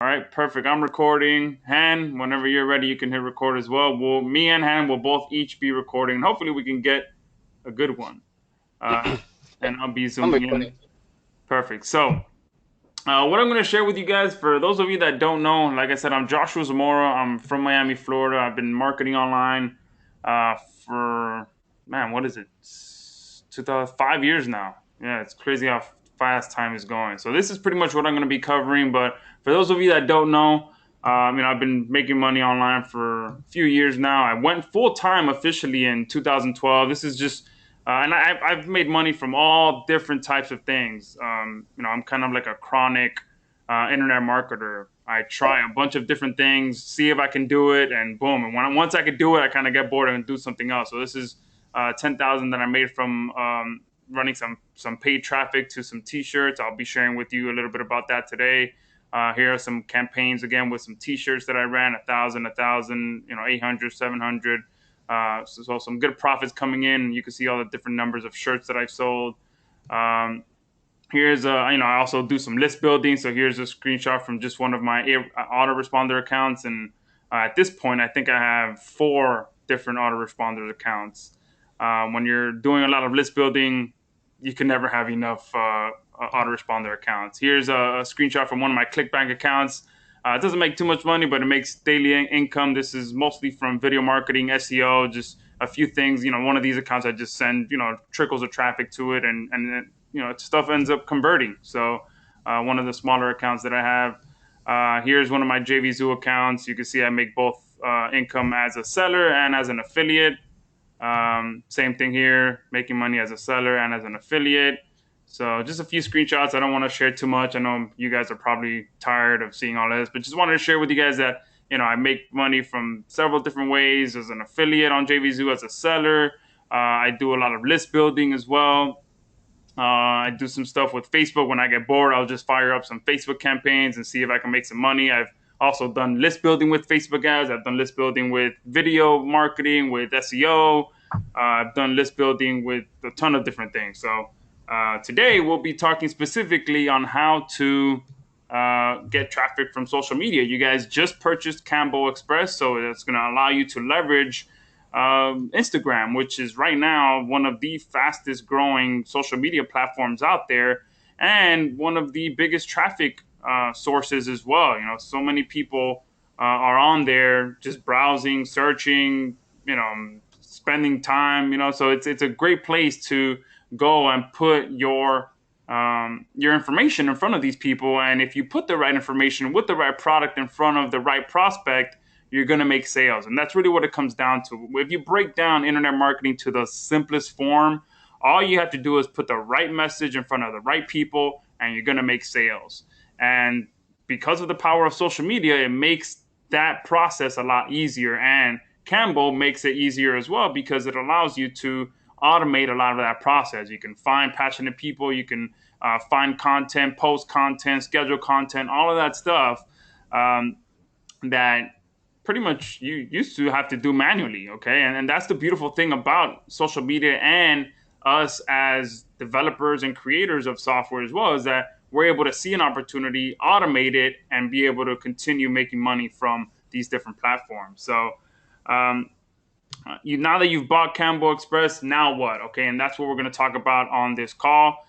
All right, perfect. I'm recording. Han, whenever you're ready, you can hit record as well. Me and Han will both each be recording, and hopefully we can get a good one. Uh, and I'll be I'm zooming recording. in. Perfect. What I'm going to share with you guys, for those of you that don't know, like I said, I'm Joshua Zamora. I'm from Miami, Florida. I've been marketing online uh, for, man, what is it? 5 years now. Yeah, it's crazy how fast time is going. So this is pretty much what I'm going to be covering. But for those of you that don't know, I've been making money online for a few years now. I went full time officially in 2012. This is just and I've made money from all different types of things. I'm kind of like a chronic internet marketer. I try a bunch of different things, see if I can do it, and boom. And once I could do it, I kind of get bored and do something else. So this is 10,000 that I made from running some paid traffic to some T-shirts. I'll be sharing with you a little bit about that today. Here are some campaigns again with some T-shirts that I ran: 1,000, 800, 700. So some good profits coming in. You can see all the different numbers of shirts that I've sold. Um, Here's I also do some list building. So here's a screenshot from just one of my autoresponder accounts, and at this point, I think I have four different autoresponder accounts. When you're doing a lot of list building, you can never have enough autoresponder accounts. Here's a screenshot from one of my ClickBank accounts. It doesn't make too much money, but it makes daily income. This is mostly from video marketing, SEO, just a few things. One of these accounts I just send, trickles of traffic to it, and stuff ends up converting. So one of the smaller accounts that I have. Here's one of my JVZoo accounts. You can see I make both income as a seller and as an affiliate. Same thing here, making money as a seller and as an affiliate. So just a few screenshots. I don't want to share too much. I know you guys are probably tired of seeing all this, but just wanted to share with you guys that I make money from several different ways: as an affiliate on JVZoo, as a seller. I do a lot of list building as well. I do some stuff with Facebook. When I get bored, I'll just fire up some Facebook campaigns and see if I can make some money. I've also done list building with Facebook ads. I've done list building with video marketing, with SEO. I've done list building with a ton of different things. So today we'll be talking specifically on how to get traffic from social media. You guys just purchased KamboXpress, so it's going to allow you to leverage Instagram, which is right now one of the fastest growing social media platforms out there, and one of the biggest traffic sources as well. So many people are on there just browsing, searching, spending time. So it's a great place to go and put your information in front of these people. And if you put the right information with the right product in front of the right prospect, you're going to make sales. And that's really what it comes down to. If you break down internet marketing to the simplest form, all you have to do is put the right message in front of the right people, and you're going to make sales. And because of the power of social media, it makes that process a lot easier. And Cambo makes it easier as well, because it allows you to automate a lot of that process. You can find passionate people, you can find content, post content, schedule content, all of that stuff that pretty much you used to have to do manually. Okay. And that's the beautiful thing about social media and us as developers and creators of software as well, is that we're able to see an opportunity, automate it, and be able to continue making money from these different platforms. So um, now that you've bought KamboXpress, now what? Okay. And that's what we're going to talk about on this call: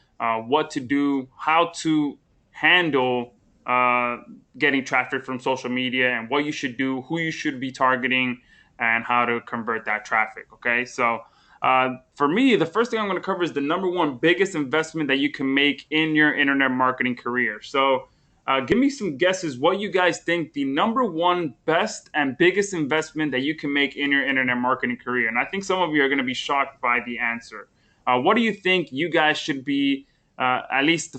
what to do, how to handle uh, getting traffic from social media, and what you should do, who you should be targeting, and how to convert that traffic. Okay, so for me, the first thing I'm going to cover is the number one biggest investment that you can make in your internet marketing career. So give me some guesses what you guys think the number one best and biggest investment that you can make in your internet marketing career. And I think some of you are going to be shocked by the answer. What do you think you guys should be, at least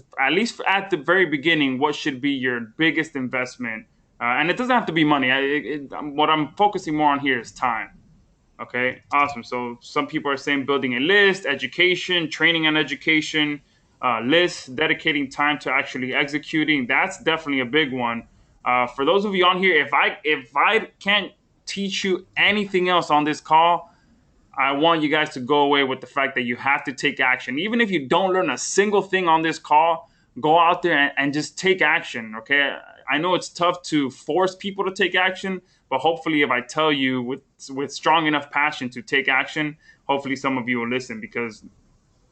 at the very beginning, what should be your biggest investment? And it doesn't have to be money. What I'm focusing more on here is time. Okay, awesome. So some people are saying building a list, education, training and education, lists, dedicating time to actually executing. That's definitely a big one. For those of you on here, if I can't teach you anything else on this call, I want you guys to go away with the fact that you have to take action. Even if you don't learn a single thing on this call, go out there and just take action. Okay. I know it's tough to force people to take action, but hopefully if I tell you with strong enough passion to take action, hopefully some of you will listen, because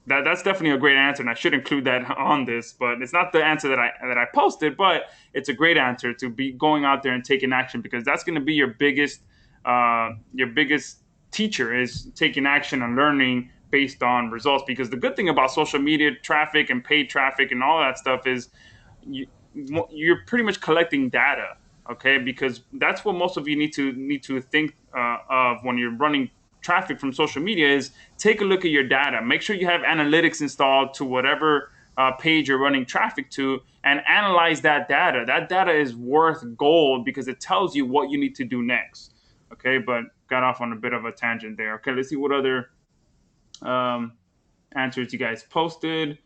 that's definitely a great answer, and I should include that on this. But it's not the answer that I posted, but it's a great answer to be going out there and taking action, because that's going to be your biggest teacher, is taking action and learning based on results. Because the good thing about social media traffic and paid traffic and all that stuff is you, you're pretty much collecting data. Okay, because that's what most of you need to think of when you're running traffic from social media, is take a look at your data. Make sure you have analytics installed to whatever page you're running traffic to, and analyze that data. That data is worth gold, because it tells you what you need to do next. Okay, but got off on a bit of a tangent there. Okay, let's see what other um, answers you guys posted.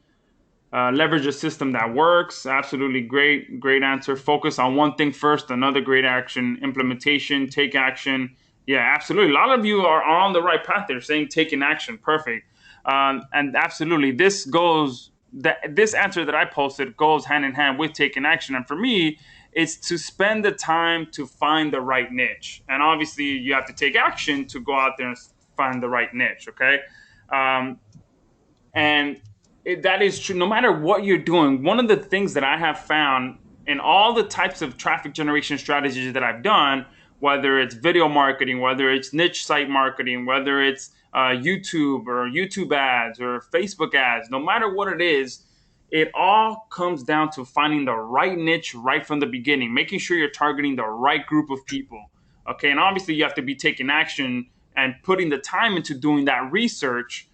Leverage a system that works. Absolutely great answer. Focus on one thing first. Another great action. Implementation. Take action. Yeah, absolutely. A lot of you are on the right path. They're saying taking action. Perfect. And absolutely, this answer that I posted goes hand in hand with taking action. And for me, it's to spend the time to find the right niche. And obviously, you have to take action to go out there and find the right niche. Okay. Um, and that is true no matter what you're doing. One of the things that I have found in all the types of traffic generation strategies that I've done, whether it's video marketing, whether it's niche site marketing, whether it's YouTube or YouTube ads or Facebook ads, no matter what it is, it all comes down to finding the right niche right from the beginning, making sure you're targeting the right group of people. Okay, and obviously you have to be taking action and putting the time into doing that research,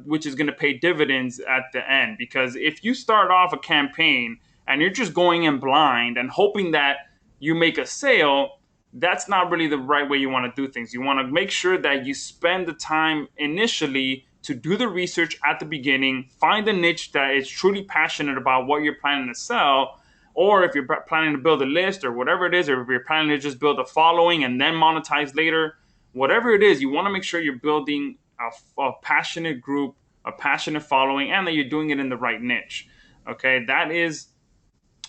which is going to pay dividends at the end. Because if you start off a campaign and you're just going in blind and hoping that you make a sale, that's not really the right way you want to do things. You want to make sure that you spend the time initially to do the research at the beginning, find a niche that is truly passionate about what you're planning to sell, or if you're planning to build a list or whatever it is, or if you're planning to just build a following and then monetize later, whatever it is, you want to make sure you're building a passionate group, a passionate following, and that you're doing it in the right niche. Okay, that is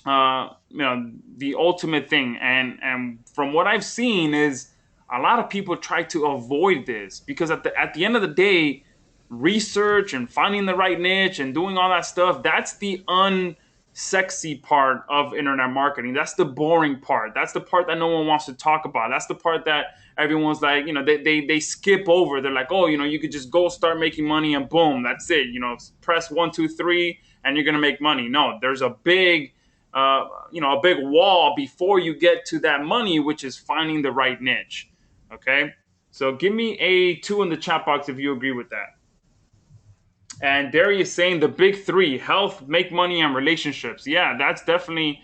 the ultimate thing. And from what I've seen is a lot of people try to avoid this, because at the end of the day, research and finding the right niche and doing all that stuff, that's the unsexy part of internet marketing. That's the boring part. That's the part that no one wants to talk about. That's the part that everyone's like, they skip over. They're like, oh, you could just go start making money and boom, that's it. Press 1, 2, 3 and you're going to make money. No, there's a big wall before you get to that money, which is finding the right niche. Okay, so give me a 2 in the chat box if you agree with that. And Derry is saying the big three: health, make money, and relationships. Yeah, that's definitely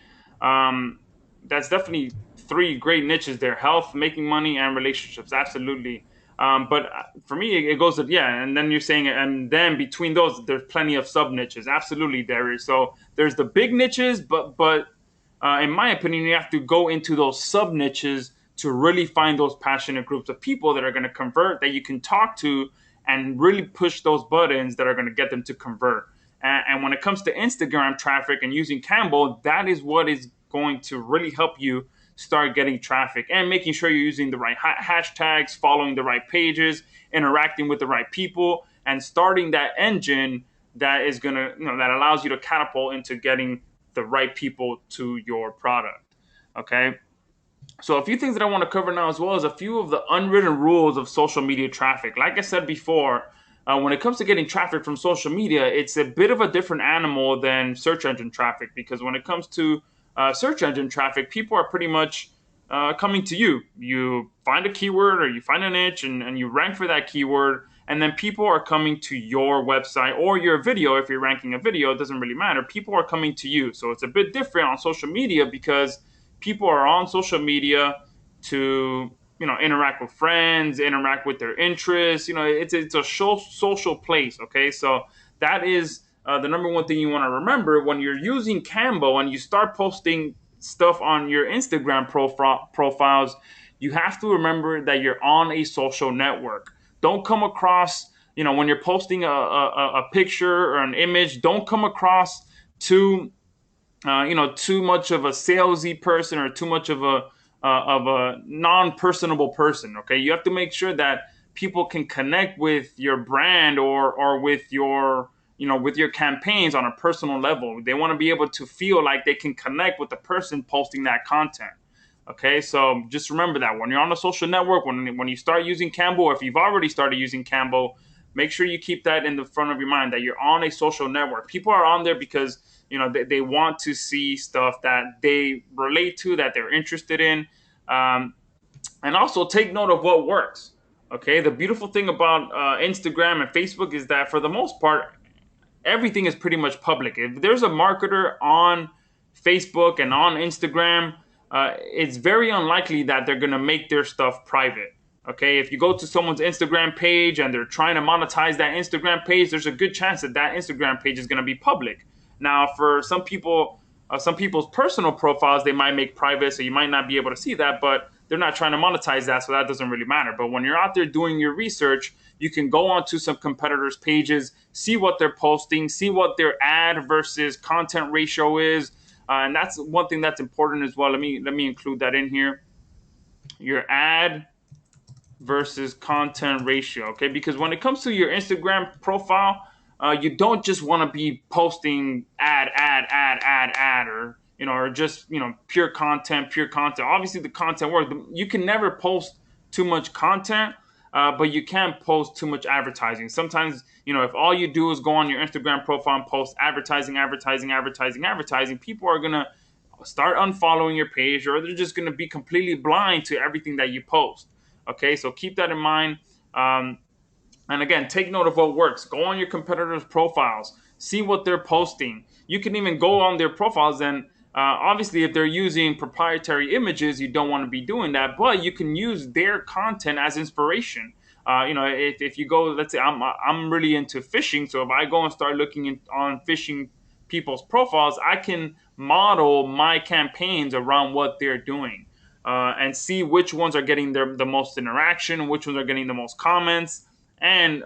three great niches there: health, making money, and relationships. Absolutely. But for me, it goes to, yeah. And then you're saying, and then between those, there's plenty of sub niches. Absolutely, Derry. So there's the big niches, but in my opinion, you have to go into those sub niches to really find those passionate groups of people that are going to convert, that you can talk to and really push those buttons that are going to get them to convert. And when it comes to Instagram traffic and using Kambo, that is what is going to really help you start getting traffic, and making sure you're using the right hashtags, following the right pages, interacting with the right people, and starting that engine that is going to, that allows you to catapult into getting the right people to your product. Okay. So a few things that I want to cover now, as well as a few of the unwritten rules of social media traffic. Like I said before, when it comes to getting traffic from social media, it's a bit of a different animal than search engine traffic, because when it comes to search engine traffic, people are pretty much coming to you. You find a keyword or you find a niche, and you rank for that keyword, and then people are coming to your website or your video. If you're ranking a video, it doesn't really matter. People are coming to you. So it's a bit different on social media, because people are on social media to interact with friends, interact with their interests. It's a social place. Okay, so that is the number one thing you want to remember when you're using Kambo and you start posting stuff on your Instagram profiles. You have to remember that you're on a social network. Don't come across, when you're posting a picture or an image, don't come across too too much of a salesy person or too much of a non-personable person. Okay, you have to make sure that people can connect with your brand or with your with your campaigns on a personal level. They want to be able to feel like they can connect with the person posting that content. Okay, so just remember that when you're on a social network, when you start using Cambo, or if you've already started using Cambo, make sure you keep that in the front of your mind that you're on a social network. People are on there because they want to see stuff that they relate to, that they're interested in, um, and also take note of what works. Okay, the beautiful thing about Instagram and Facebook is that for the most part, everything is pretty much public. If there's a marketer on Facebook and on Instagram, it's very unlikely that they're going to make their stuff private. Okay, if you go to someone's Instagram page and they're trying to monetize that Instagram page, there's a good chance that that Instagram page is going to be public. Now, for some people's personal profiles, they might make private, so you might not be able to see that, but they're not trying to monetize that, so that doesn't really matter. But when you're out there doing your research, you can go onto some competitors' pages, see what they're posting, see what their ad versus content ratio is, and that's one thing that's important as well. Let me include that in here. Your ad versus content ratio, okay? Because when it comes to your Instagram profile, you don't just want to be posting ad, or or just pure content, pure content. Obviously, the content works. You can never post too much content, but you can't post too much advertising. Sometimes, if all you do is go on your Instagram profile and post advertising, people are gonna start unfollowing your page, or they're just gonna be completely blind to everything that you post. Okay, so keep that in mind. And again, take note of what works. Go on your competitors' profiles, see what they're posting. You can even go on their profiles and obviously, if they're using proprietary images, you don't want to be doing that, but you can use their content as inspiration. If you go, let's say I'm really into fishing, so if I go and start looking on fishing people's profiles, I can model my campaigns around what they're doing. And see which ones are getting the most interaction, which ones are getting the most comments, and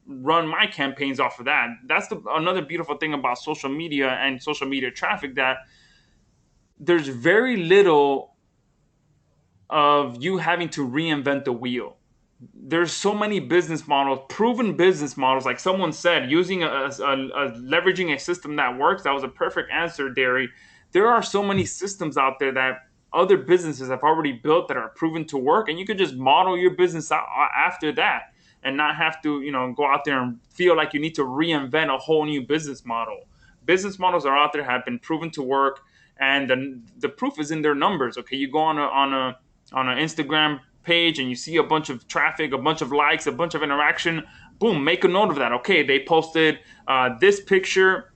run my campaigns off of that. That's another beautiful thing about social media and social media traffic, that there's very little of you having to reinvent the wheel. There's so many business models, proven business models, like someone said, using leveraging a system that works. That was a perfect answer, Derry. There are so many systems out there that other businesses have already built that are proven to work, and you could just model your business out after that and not have to go out there and feel like you need to reinvent a whole new business model. Business models are out there, have been proven to work, and the proof is in their numbers. Okay, you go on an Instagram page and you see a bunch of traffic, a bunch of likes, a bunch of interaction. Boom, make a note of that. Okay, they posted this picture.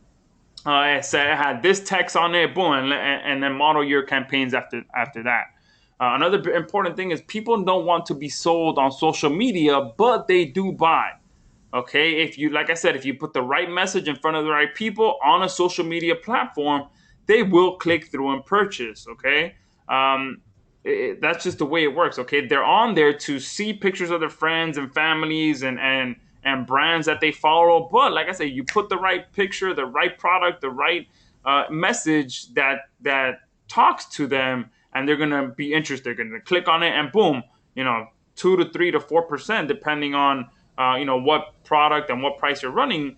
It said it had this text on it. Boom, and then model your campaigns after that. Another important thing is people don't want to be sold on social media, but they do buy. Okay, if you, like I said, if you put the right message in front of the right people on a social media platform, they will click through and purchase. Okay, that's just the way it works. Okay, they're on there to see pictures of their friends and families and brands that they follow. But like I said, you put the right picture, the right product, the right message that talks to them, and they're gonna be interested. They're gonna click on it, and boom, 2 to 3 to 4%, depending on what product and what price you're running.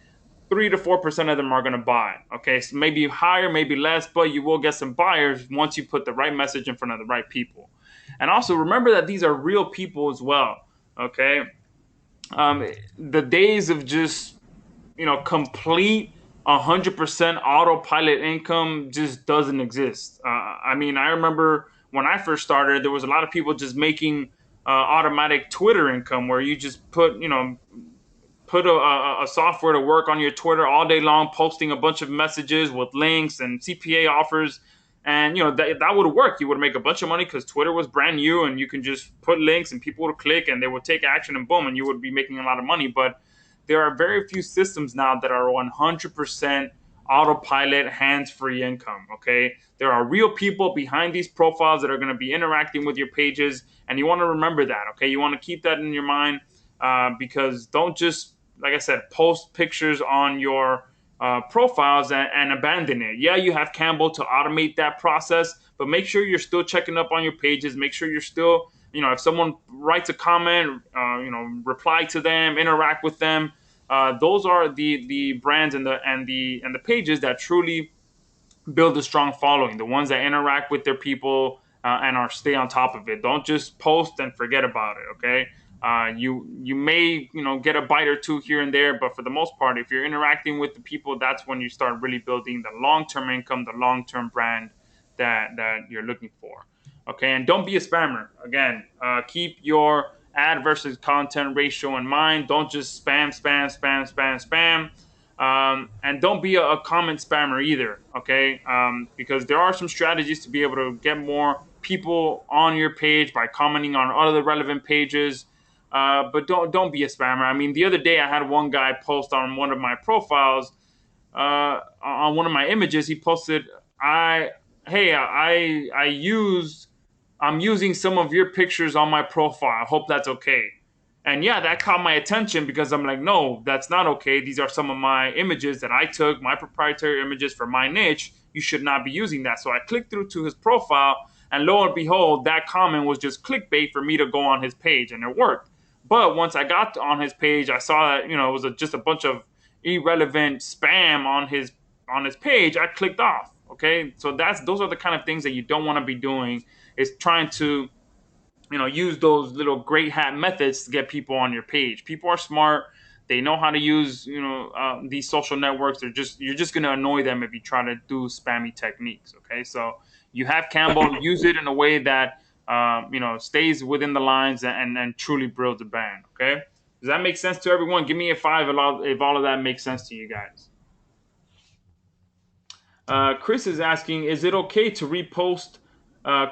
3 to 4% of them are going to buy. Okay, so maybe higher, maybe less, but you will get some buyers once you put the right message in front of the right people. And also remember that these are real people as well. Okay, the days of just complete 100% autopilot income just doesn't exist. I mean, I remember when I first started, there was a lot of people just making automatic Twitter income, where you just put a software to work on your Twitter all day long, posting a bunch of messages with links and CPA offers. And that would work. You would make a bunch of money because Twitter was brand new, and you can just put links and people would click and they would take action, and boom, and you would be making a lot of money. But there are very few systems now that are 100% autopilot, hands-free income. Okay, there are real people behind these profiles that are going to be interacting with your pages, and you want to remember that. Okay, you want to keep that in your mind, because don't just, like I said, post pictures on your profiles and abandon it. Yeah, you have Campbell to automate that process, but make sure you're still checking up on your pages. Make sure you're still, if someone writes a comment, reply to them, interact with them. Those are the brands and the pages that truly build a strong following. The ones that interact with their people and are stay on top of it. Don't just post and forget about it. Okay. You may get a bite or two here and there, but for the most part, if you're interacting with the people, that's when you start really building the long term income, the long term brand that you're looking for. Okay, and don't be a spammer. Again, keep your ad versus content ratio in mind. Don't just spam. And don't be a comment spammer either, okay? Because there are some strategies to be able to get more people on your page by commenting on other relevant pages. But don't be a spammer. I mean, the other day I had one guy post on one of my profiles, on one of my images. He posted, hey, I'm using some of your pictures on my profile. I hope that's okay. And yeah, that caught my attention because I'm like, no, that's not okay. These are some of my images that I took, my proprietary images for my niche. You should not be using that. So I clicked through to his profile, and lo and behold, that comment was just clickbait for me to go on his page, and it worked. But once I got on his page, I saw that it was just a bunch of irrelevant spam on his page. I clicked off. Okay, so those are the kind of things that you don't want to be doing. Is trying to use those little great hat methods to get people on your page. People are smart. They know how to use these social networks. You're just going to annoy them if you try to do spammy techniques. Okay, so you have Campbell. Use it in a way that stays within the lines and truly builds a brand. Okay, does that make sense to everyone? Give me a 5 if all of that makes sense to you guys. Chris is asking, is it okay to repost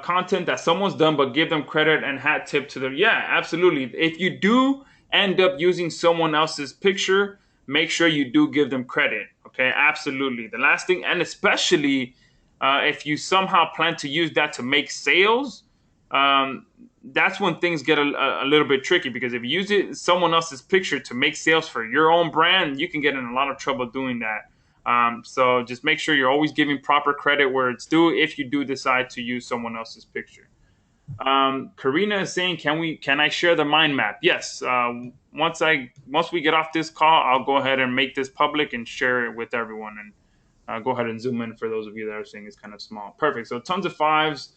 content that someone's done but give them credit and hat tip to them? Yeah, absolutely. If you do end up using someone else's picture, make sure you do give them credit. Okay, absolutely. The last thing, and especially if you somehow plan to use that to make sales, that's when things get a little bit tricky, because if you use someone else's picture to make sales for your own brand, you can get in a lot of trouble doing that. So just make sure you're always giving proper credit where it's due if you do decide to use someone else's picture. Karina is saying, can I share the mind map? Yes. Once we get off this call, I'll go ahead and make this public and share it with everyone. And go ahead and zoom in for those of you that are saying it's kind of small. Perfect. So tons of 5s.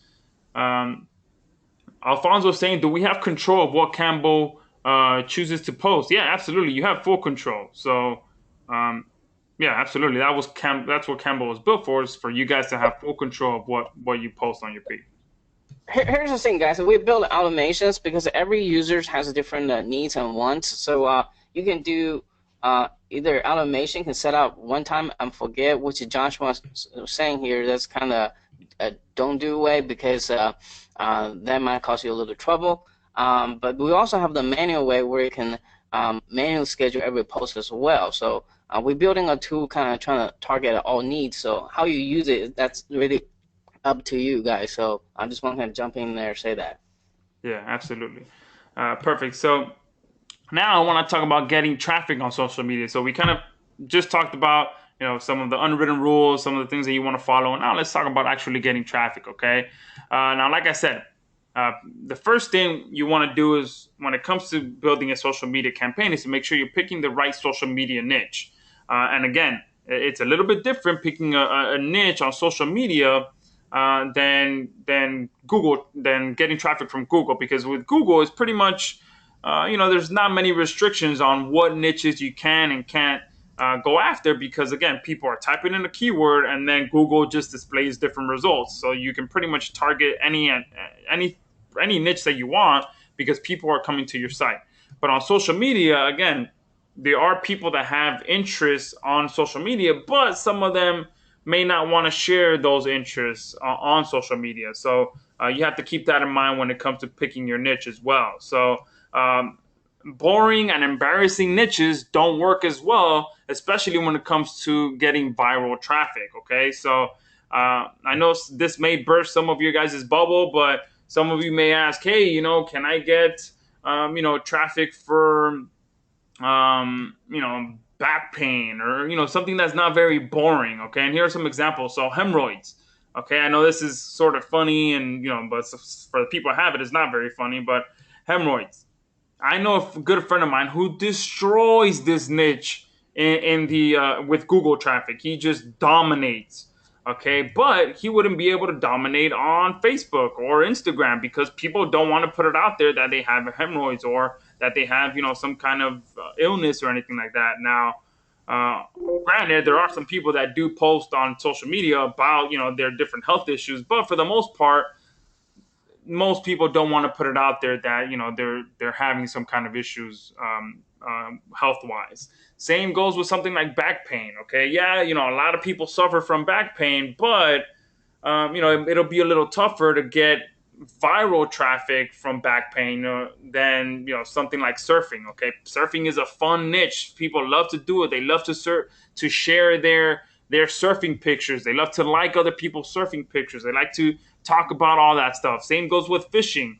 Alfonso saying, do we have control of what Campbell chooses to post? Yeah, absolutely. You have full control. So yeah, absolutely. That's what Campbell was built for, is for you guys to have full control of what you post on your page. Here's the thing, guys. We build automations because every user has different needs and wants. So you can do either automation can set up one time and forget, which Josh was saying here. That's kind of a don't do way, because that might cause you a little trouble. But we also have the manual way where you can manually schedule every post as well. So we're building a tool kind of trying to target all needs. So how you use it, that's really up to you guys. So I just want to jump in there and say that. Yeah, absolutely. Perfect. So now I want to talk about getting traffic on social media. So we kind of just talked about some of the unwritten rules, some of the things that you want to follow. And now let's talk about actually getting traffic. Okay. Now, like I said, the first thing you want to do is, when it comes to building a social media campaign, is to make sure you're picking the right social media niche. And again, it's a little bit different picking a niche on social media than getting traffic from Google, because with Google, it's pretty much there's not many restrictions on what niches you can and can't go after, because again, people are typing in a keyword and then Google just displays different results. So you can pretty much target any niche that you want, because people are coming to your site. But on social media, again, there are people that have interests on social media, but some of them may not want to share those interests on social media. So you have to keep that in mind when it comes to picking your niche as well. So boring and embarrassing niches don't work as well, especially when it comes to getting viral traffic. Okay, so I know this may burst some of your guys' bubble, but some of you may ask, hey, can I get traffic for back pain, or something that's not very boring. Okay, and here are some examples. So hemorrhoids. Okay, I know this is sort of funny, and but for the people who have it, it's not very funny. But hemorrhoids. I know a good friend of mine who destroys this niche in the with Google traffic. He just dominates. Okay, but he wouldn't be able to dominate on Facebook or Instagram because people don't want to put it out there that they have hemorrhoids or that they have some kind of illness or anything like that. Now, uh, granted, there are some people that do post on social media about their different health issues, but for the most part, most people don't want to put it out there that they're having some kind of issues health wise. Same goes with something like back pain. Okay, yeah, a lot of people suffer from back pain, but it'll be a little tougher to get viral traffic from back pain than something like surfing. Okay, surfing is a fun niche. People love to do it. They love to to share their surfing pictures. They love to like other people's surfing pictures. They like to talk about all that stuff. Same goes with fishing.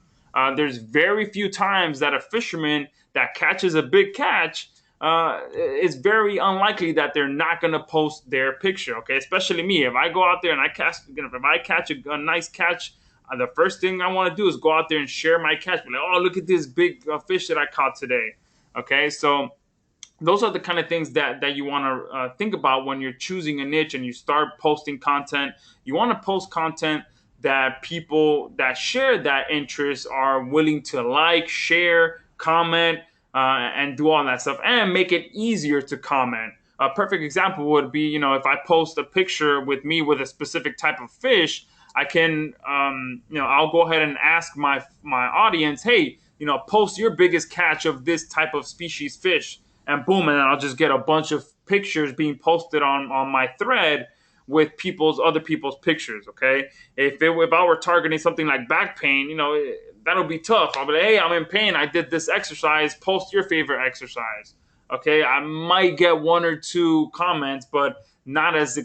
There's very few times that a fisherman that catches a big catch it's very unlikely that they're not going to post their picture. Okay, especially me. If I go out there and if I catch a nice catch, the first thing I want to do is go out there and share my catch. Be like, oh, look at this big fish that I caught today. Okay, so those are the kind of things that you want to think about when you're choosing a niche and you start posting content. You want to post content that people that share that interest are willing to like, share, comment, and do all that stuff, and make it easier to comment. A perfect example would be, if I post a picture with me with a specific type of fish, I can, I'll go ahead and ask my audience, hey, post your biggest catch of this type of species fish, and boom, and then I'll just get a bunch of pictures being posted on my thread with other people's pictures. Okay, if I were targeting something like back pain, that'll be tough. I'll be like, hey, I'm in pain. I did this exercise. Post your favorite exercise. Okay, I might get one or two comments, but not as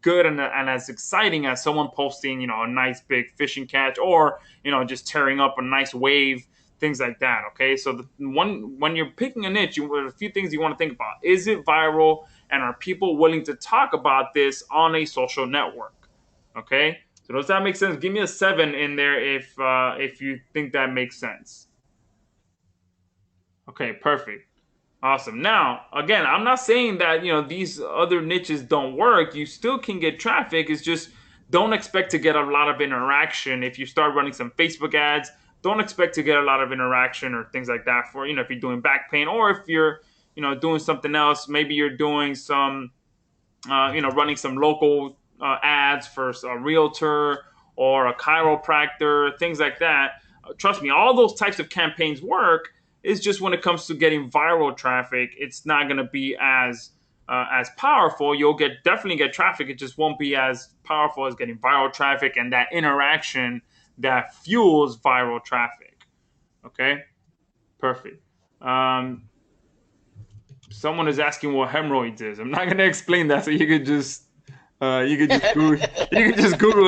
good and as exciting as someone posting, a nice big fishing catch or just tearing up a nice wave, things like that. Okay, so when you're picking a niche, there's a few things you want to think about. Is it viral, and are people willing to talk about this on a social network? Okay, so does that make sense? Give me a 7 in there if you think that makes sense. Okay, perfect. Awesome. Now, again, I'm not saying that, these other niches don't work. You still can get traffic. It's just don't expect to get a lot of interaction. If you start running some Facebook ads, don't expect to get a lot of interaction or things like that for, if you're doing back pain, or if you're, doing something else. Maybe you're doing some running some local ads for a realtor or a chiropractor, things like that. Trust me, all those types of campaigns work. It's just when it comes to getting viral traffic, it's not going to be as powerful. You'll definitely get traffic. It just won't be as powerful as getting viral traffic and that interaction that fuels viral traffic. Okay, perfect. Um, Someone is asking what hemorrhoids is. I'm not going to explain that, so you could just Google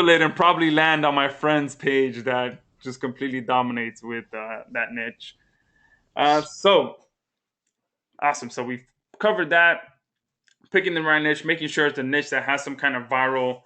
it and probably land on my friend's page that just completely dominates with that niche. So awesome. So we've covered that, picking the right niche, making sure it's a niche that has some kind of viral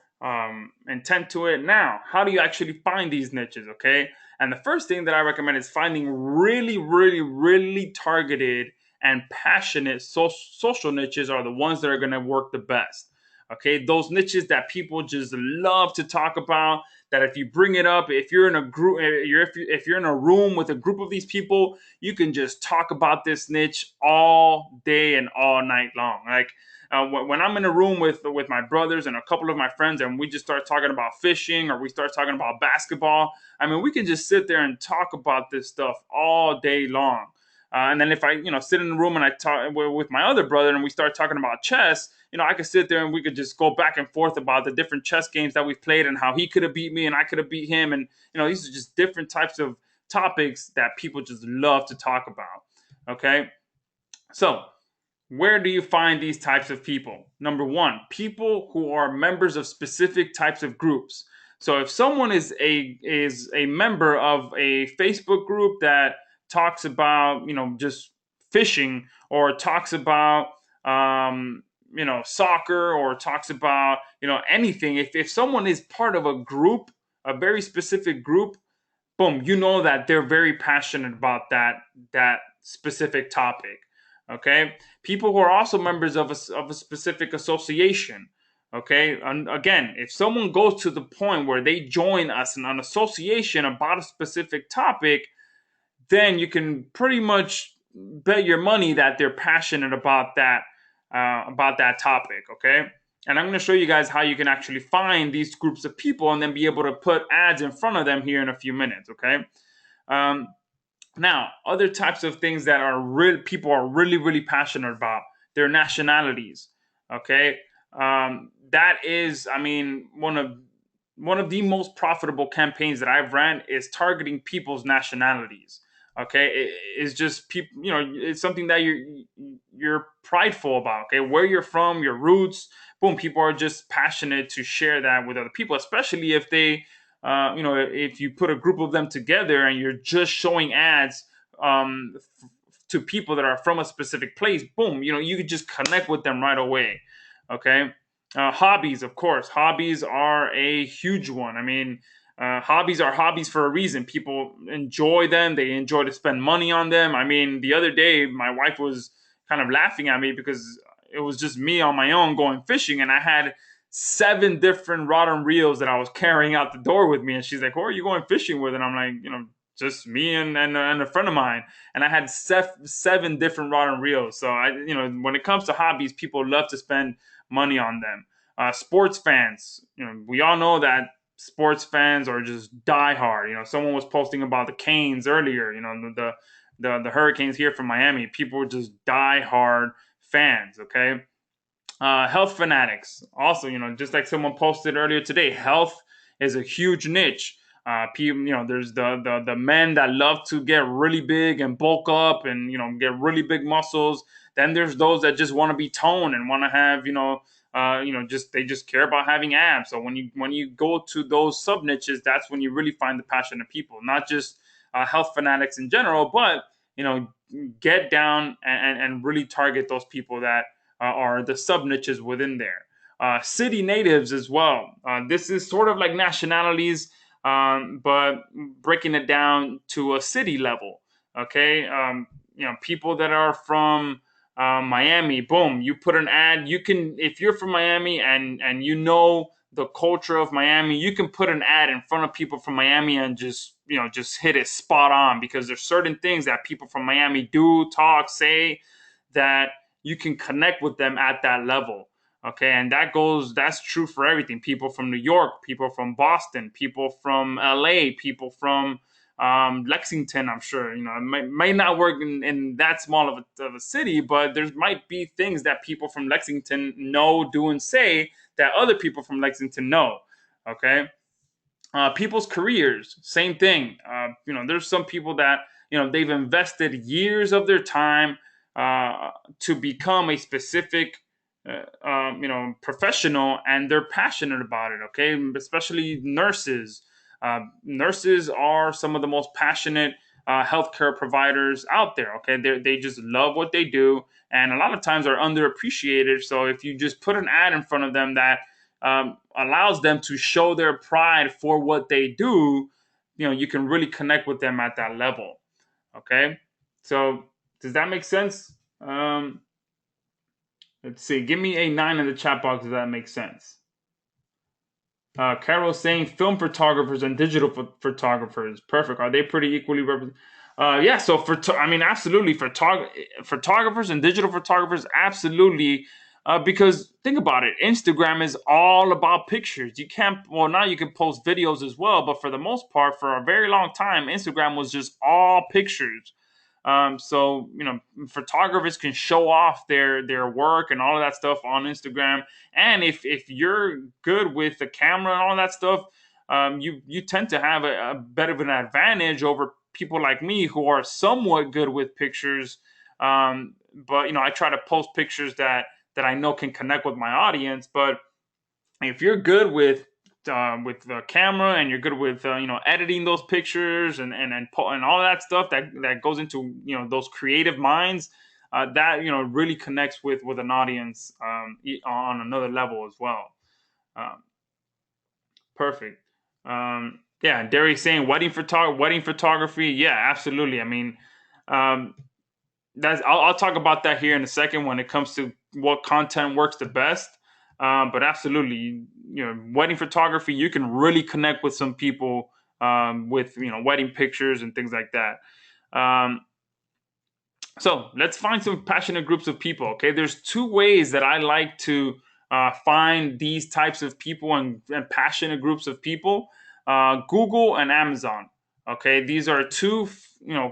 intent to it. Now, how do you actually find these niches? Okay. And the first thing that I recommend is finding really, really, really targeted and passionate social niches are the ones that are going to work the best. Okay. Those niches that people just love to talk about, that if you bring it up, if you're in a group, if you're in a room with a group of these people, you can just talk about this niche all day and all night long. Like when I'm in a room with my brothers and a couple of my friends, and we just start talking about fishing or we start talking about basketball, I mean, we can just sit there and talk about this stuff all day long. And then if I, sit in the room and I talk with my other brother and we start talking about chess, I could sit there and we could just go back and forth about the different chess games that we've played and how he could have beat me and I could have beat him. And, these are just different types of topics that people just love to talk about. Okay. So where do you find these types of people? Number one, people who are members of specific types of groups. So if someone is a member of a Facebook group that talks about, just fishing, or talks about soccer, or talks about anything. If someone is part of a group, a very specific group, boom, you know that they're very passionate about that specific topic. Okay, people who are also members of a specific association. Okay, and again, if someone goes to the point where they join us in an association about a specific topic, then you can pretty much bet your money that they're passionate about that topic. Okay, and I'm going to show you guys how you can actually find these groups of people and then be able to put ads in front of them here in a few minutes. Okay, um, now other types of things that are people are really passionate about their nationalities. Okay, that is, I mean, one of the most profitable campaigns that I've ran is targeting people's nationalities. Okay, it's just people. It's something that you're prideful about. Okay, where you're from, your roots. Boom, people are just passionate to share that with other people, especially if they, if you put a group of them together and you're just showing ads to people that are from a specific place. Boom, you could just connect with them right away. Okay. Hobbies, of course. Hobbies are a huge one. I mean, hobbies are hobbies for a reason. People enjoy them. They enjoy to spend money on them. I mean, the other day, my wife was kind of laughing at me because it was just me on my own going fishing, and I had 7 different rod and reels that I was carrying out the door with me. And she's like, "Who are you going fishing with?" And I'm like, just me and a friend of mine. And I had 7 different rod and reels. So when it comes to hobbies, people love to spend money on them. Sports fans, we all know that sports fans are just diehard. Someone was posting about the Canes earlier. The Hurricanes here from Miami. People were just diehard fans. Okay. Health fanatics, also, just like someone posted earlier today, health is a huge niche. People, there's the men that love to get really big and bulk up and get really big muscles. Then there's those that just want to be toned and want to have just they just care about having abs. So when you go to those sub niches, that's when you really find the passionate people, not just health fanatics in general, but you know get down and really target those people that are the sub niches within there. City natives as well. This is sort of like nationalities, but breaking it down to a city level. Okay, people that are from Miami. Boom, you put an ad. You can, if you're from Miami and the culture of Miami, you can put an ad in front of people from Miami and just hit it spot on, because there's certain things that people from Miami do, talk, say, that you can connect with them at that level. Okay, and that's true for everything. People from New York, people from Boston, people from LA, people from Lexington. I'm sure it might not work in that small of a city, but there might be things that people from Lexington know, do, and say that other people from Lexington know. Okay, people's careers, same thing. There's some people that they've invested years of their time to become a specific professional, and they're passionate about it. Okay, especially nurses. Nurses are some of the most passionate healthcare providers out there. Okay, they just love what they do, and a lot of times are underappreciated. So if you just put an ad in front of them that allows them to show their pride for what they do, you can really connect with them at that level. Okay, so does that make sense? Let's see. Give me a 9 in the chat box if that makes sense. Carol saying film photographers and digital photographers. Perfect. Are they pretty equally represented? Yeah. So absolutely. Photographers and digital photographers, absolutely. Because think about it, Instagram is all about pictures. You can't. Well, now you can post videos as well, but for the most part, for a very long time, Instagram was just all pictures. So photographers can show off their work and all of that stuff on Instagram. And if you're good with the camera and all that stuff, you tend to have a bit of an advantage over people like me who are somewhat good with pictures. But I try to post pictures that I know can connect with my audience. But if you're good with with the camera, and you're good with editing those pictures and all that stuff that goes into those creative minds, that really connects with an audience on another level as well. Um, Perfect. Yeah, Derry's saying wedding photography. Yeah, absolutely. I mean, um, I'll talk about that here in a second when it comes to what content works the best. But absolutely, wedding photography, you can really connect with some people with wedding pictures and things like that. Um, so let's find some passionate groups of people. Okay, there's two ways that I like to find these types of people and passionate groups of people: Google and Amazon. Okay, these are two,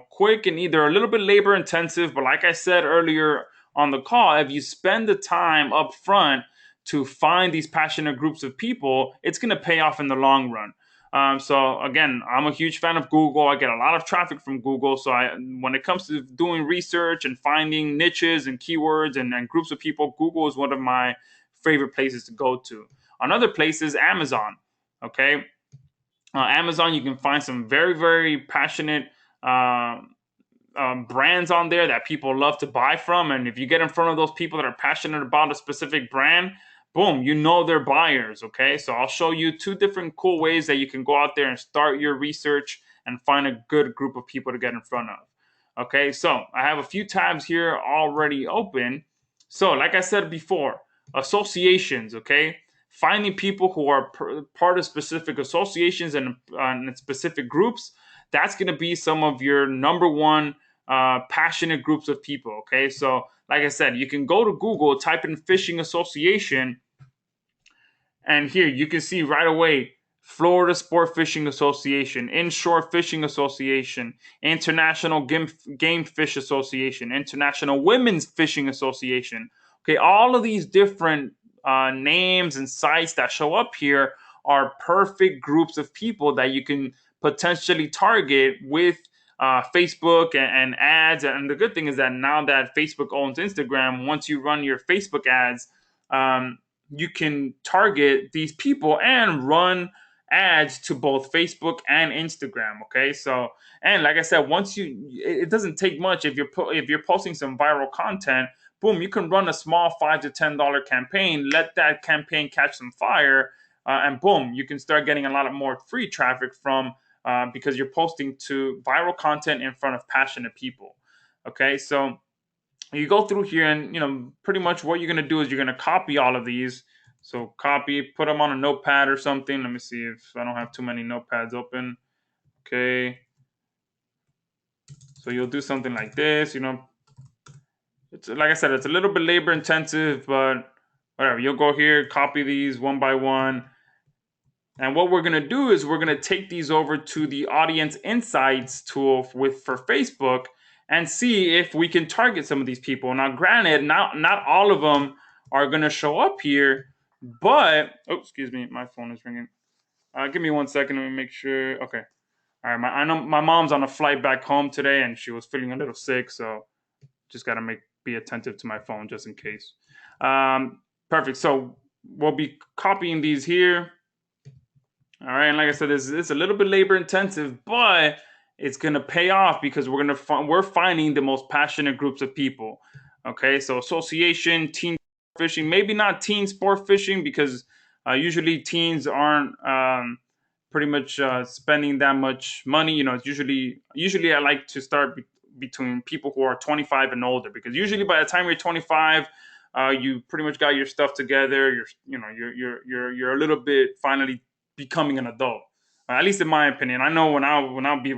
quick and either a little bit labor intensive, but like I said earlier on the call, if you spend the time up front to find these passionate groups of people, it's going to pay off in the long run. So again, I'm a huge fan of Google. I get a lot of traffic from Google. So when it comes to doing research and finding niches and keywords and groups of people, Google is one of my favorite places to go to. Another place is Amazon. Okay, Amazon, you can find some very, very passionate brands on there that people love to buy from. And if you get in front of those people that are passionate about a specific brand, boom, they're buyers. Okay, so I'll show you two different cool ways that you can go out there and start your research and find a good group of people to get in front of. Okay, so I have a few tabs here already open. So, like I said before, associations. Okay, finding people who are part of specific associations and specific groups. That's going to be some of your number one passionate groups of people. Okay, so like I said, you can go to Google, type in fishing association, and here you can see right away Florida Sport Fishing Association, Inshore Fishing Association, International Game Fish Association, International Women's Fishing Association. Okay, all of these different names and sites that show up here are perfect groups of people that you can potentially target with Facebook and ads. And the good thing is that now that Facebook owns Instagram, once you run your Facebook ads, you can target these people and run ads to both Facebook and Instagram. Okay, so and like I said, it doesn't take much if you're posting some viral content. Boom, you can run a small $5 to $10 campaign. Let that campaign catch some fire, and boom, you can start getting a lot of more free traffic from because you're posting to viral content in front of passionate people. Okay, so you go through here and pretty much what you're going to do is you're going to copy all of these. So copy, put them on a notepad or something. Let me see if I don't have too many notepads open. Okay, so you'll do something like this. It's like I said, it's a little bit labor intensive, but whatever. You'll go here, copy these one by one. And what we're going to do is we're going to take these over to the audience insights tool for Facebook and see if we can target some of these people. Now, granted, not all of them are going to show up here, but oh, excuse me, my phone is ringing. Give me 1 second. Let me make sure. Okay, all right. I know my mom's on a flight back home today, and she was feeling a little sick, so just got to be attentive to my phone just in case. Perfect. So we'll be copying these here. All right, and like I said, it's a little bit labor intensive, but it's gonna pay off because we're finding the most passionate groups of people. Okay, so association, teen fishing, maybe not teen sport fishing because usually teens aren't pretty much spending that much money. It's usually I like to start between people who are 25 and older because usually by the time you're 25. You pretty much got your stuff together. You're a little bit finally becoming an adult. At least in my opinion. I know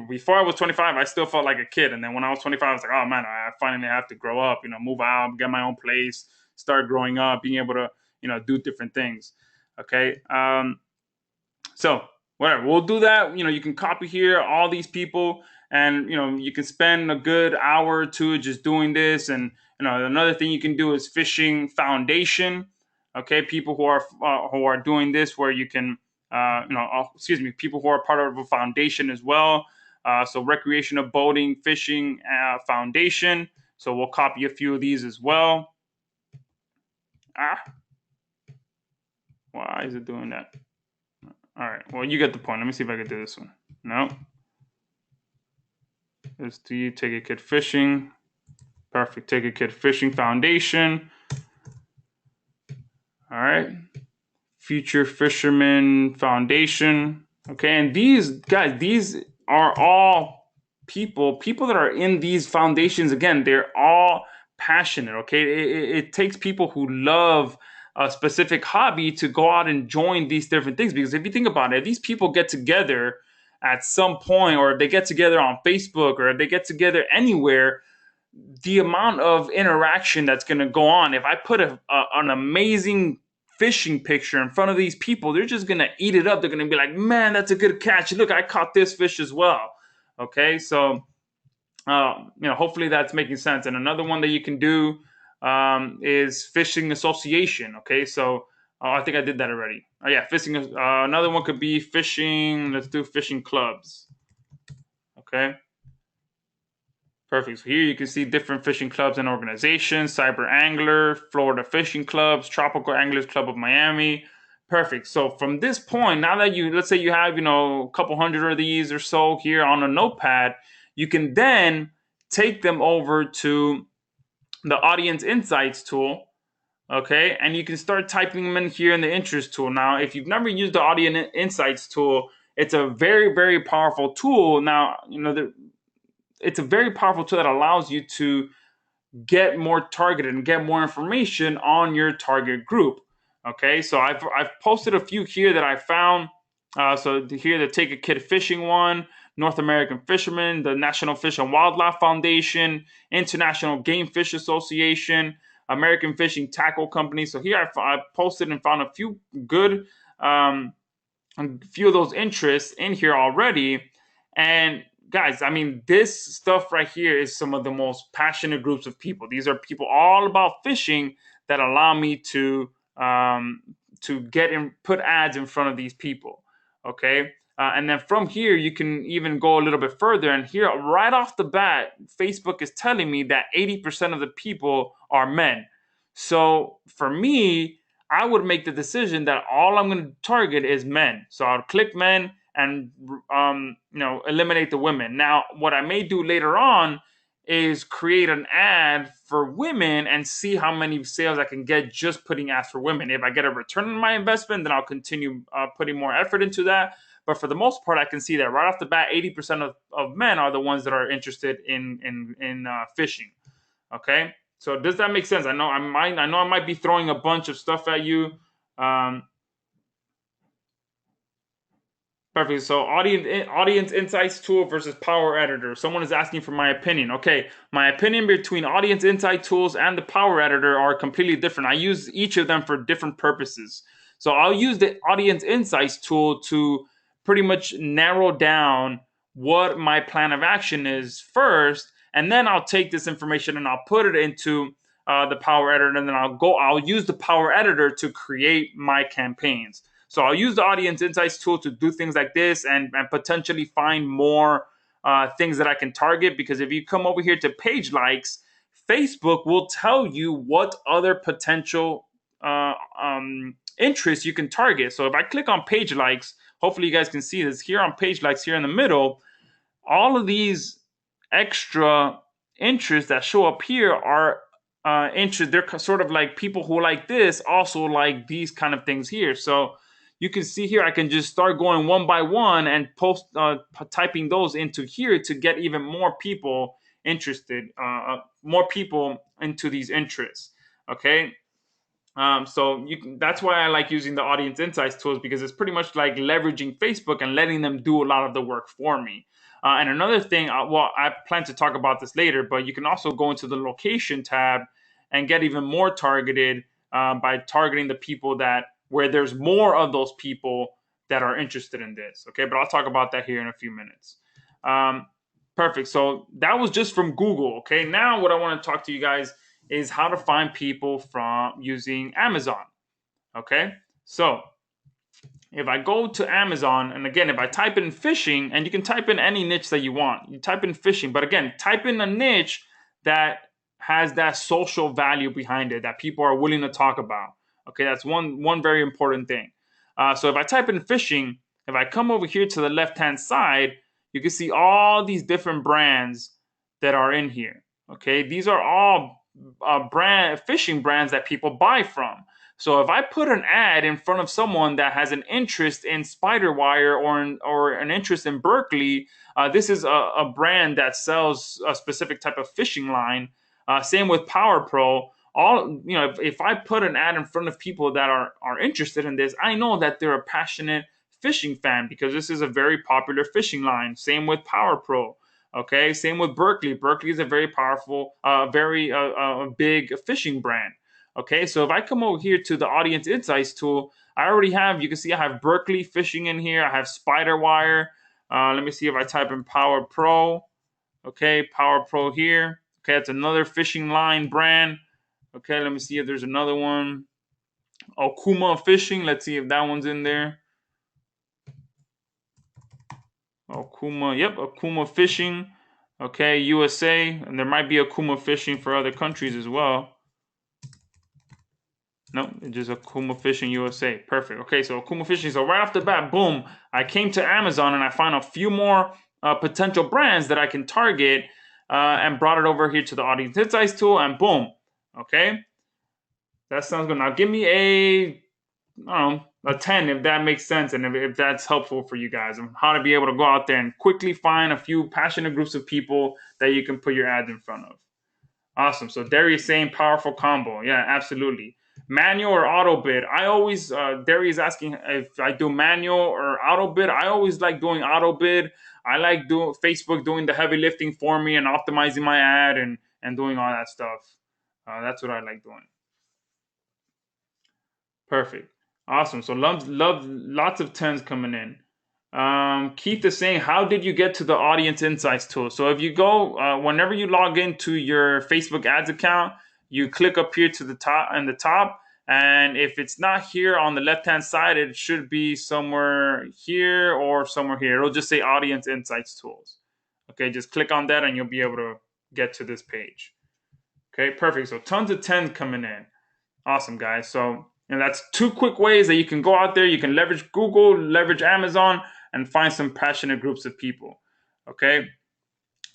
before I was 25, I still felt like a kid, and then when I was 25, I was like, oh man, I finally have to grow up. Move out, get my own place, start growing up, being able to do different things. Okay. So whatever, we'll do that. You can copy here all these people, and you can spend a good hour or two just doing this. And another thing you can do is fishing foundation. Okay, people who are doing this, where you can excuse me, people who are part of a foundation as well. So recreational boating, fishing foundation. So we'll copy a few of these as well. Why is it doing that? All right. Well, you get the point. Let me see if I can do this one. No. Let's do Take a Kid Fishing. Perfect. Take a Kid Fishing Foundation. All right. Future Fisherman Foundation. Okay. And these guys, these are all people that are in these foundations. Again, they're all passionate. Okay. It takes people who love a specific hobby to go out and join these different things. Because if you think about it, these people get together at some point, or if they get together on Facebook, or if they get together anywhere, the amount of interaction that's going to go on. If I put an amazing fishing picture in front of these people, they're just going to eat it up. They're going to be like, man, that's a good catch. Look, I caught this fish as well. Okay, so hopefully that's making sense. And another one that you can do is fishing association. Okay, so I think I did that already. Yeah, fishing. Another one could be fishing. Let's do fishing clubs. Okay. Perfect. So here you can see different fishing clubs and organizations: Cyber Angler, Florida Fishing Clubs, Tropical Anglers Club of Miami. Perfect. So from this point, now that let's say you have, a couple hundred of these or so here on a notepad, you can then take them over to the Audience Insights tool. Okay. And you can start typing them in here in the interest tool. Now, if you've never used the Audience Insights tool, it's a very, very powerful tool. Now, it's a very powerful tool that allows you to get more targeted and get more information on your target group. Okay, so I've posted a few here that I found. So here, the Take a Kid Fishing one, North American Fishermen, the National Fish and Wildlife Foundation, International Game Fish Association, American Fishing Tackle Company. So here I posted and found a few good, a few of those interests in here already. And guys, I mean, this stuff right here is some of the most passionate groups of people. These are people all about fishing that allow me to get and put ads in front of these people. Okay. And then from here, you can even go a little bit further. And here, right off the bat, Facebook is telling me that 80% of the people are men. So for me, I would make the decision that all I'm going to target is men. So I'll click men and eliminate the women. Now, what I may do later on is create an ad for women and see how many sales I can get just putting ads for women. If I get a return on my investment, then I'll continue putting more effort into that. But for the most part, I can see that right off the bat, 80% of men are the ones that are interested in fishing. Okay, so does that make sense? I know I might be throwing a bunch of stuff at you. Perfect. So audience insights tool versus power editor. Someone is asking for my opinion. Okay, my opinion between audience insight tools and the power editor are completely different. I use each of them for different purposes. So I'll use the audience insights tool to pretty much narrow down what my plan of action is first, and then I'll take this information and I'll put it into the power editor, and then I'll use the power editor to create my campaigns. So I'll use the Audience Insights tool to do things like this and potentially find more things that I can target. Because if you come over here to page likes, Facebook will tell you what other potential interests you can target. So if I click on page likes, hopefully you guys can see this here on page likes here in the middle. All of these extra interests that show up here are interest. They're sort of like people who like this also like these kind of things here. So you can see here, I can just start going one by one and typing those into here to get even more people interested, more people into these interests. Okay. So that's why I like using the Audience Insights tools, because it's pretty much like leveraging Facebook and letting them do a lot of the work for me. And another thing, I plan to talk about this later, but you can also go into the location tab and get even more targeted by targeting the people where there's more of those people that are interested in this. Okay, but I'll talk about that here in a few minutes. Perfect. So that was just from Google. Okay, now what I want to talk to you guys is how to find people from using Amazon. Okay, so if I go to Amazon, and again, if I type in fishing, and you can type in any niche that you want, you type in fishing, but again, type in a niche that has that social value behind it that people are willing to talk about. Okay, that's one very important thing. So if I type in fishing, if I come over here to the left hand side, you can see all these different brands that are in here. Okay, these are all brand fishing brands that people buy from. So if I put an ad in front of someone that has an interest in Spiderwire or an interest in Berkeley, this is a brand that sells a specific type of fishing line. Same with Power Pro. All if I put an ad in front of people that are interested in this, I know that they're a passionate fishing fan because this is a very popular fishing line. Same with Power Pro. Okay, same with Berkeley. Berkeley is a very powerful, very big fishing brand. Okay, so if I come over here to the Audience Insights tool, I already have. You can see I have Berkeley fishing in here. I have Spiderwire. Let me see if I type in Power Pro. Okay, Power Pro here. Okay, it's another fishing line brand. Okay, let me see if there's another one. Okuma Fishing. Let's see if that one's in there. Okuma, yep, Okuma Fishing. Okay, USA, and there might be Okuma Fishing for other countries as well. No, it's just Okuma Fishing USA. Perfect. Okay, so Okuma Fishing. So right off the bat, boom, I came to Amazon and I found a few more potential brands that I can target and brought it over here to the Audience Insights tool, and boom. Okay, that sounds good. Now give me I don't know, a 10 if that makes sense and if that's helpful for you guys and how to be able to go out there and quickly find a few passionate groups of people that you can put your ads in front of. Awesome. So Darius saying powerful combo. Yeah, absolutely. Manual or auto bid? I always, Darius asking if I do manual or auto bid. I always like doing auto bid. I like doing Facebook doing the heavy lifting for me and optimizing my ad and doing all that stuff. That's what I like doing. Perfect. Awesome. So love lots of tens coming in. Keith is saying, how did you get to the Audience Insights tool? So if you go, whenever you log into your Facebook ads account, you click up here to the top and the top. And if it's not here on the left-hand side, it should be somewhere here or somewhere here. It'll just say Audience Insights tools. Okay, just click on that and you'll be able to get to this page. Okay, perfect. So tons of tens coming in. Awesome, guys. So, and that's two quick ways that you can go out there. You can leverage Google, leverage Amazon, and find some passionate groups of people. Okay.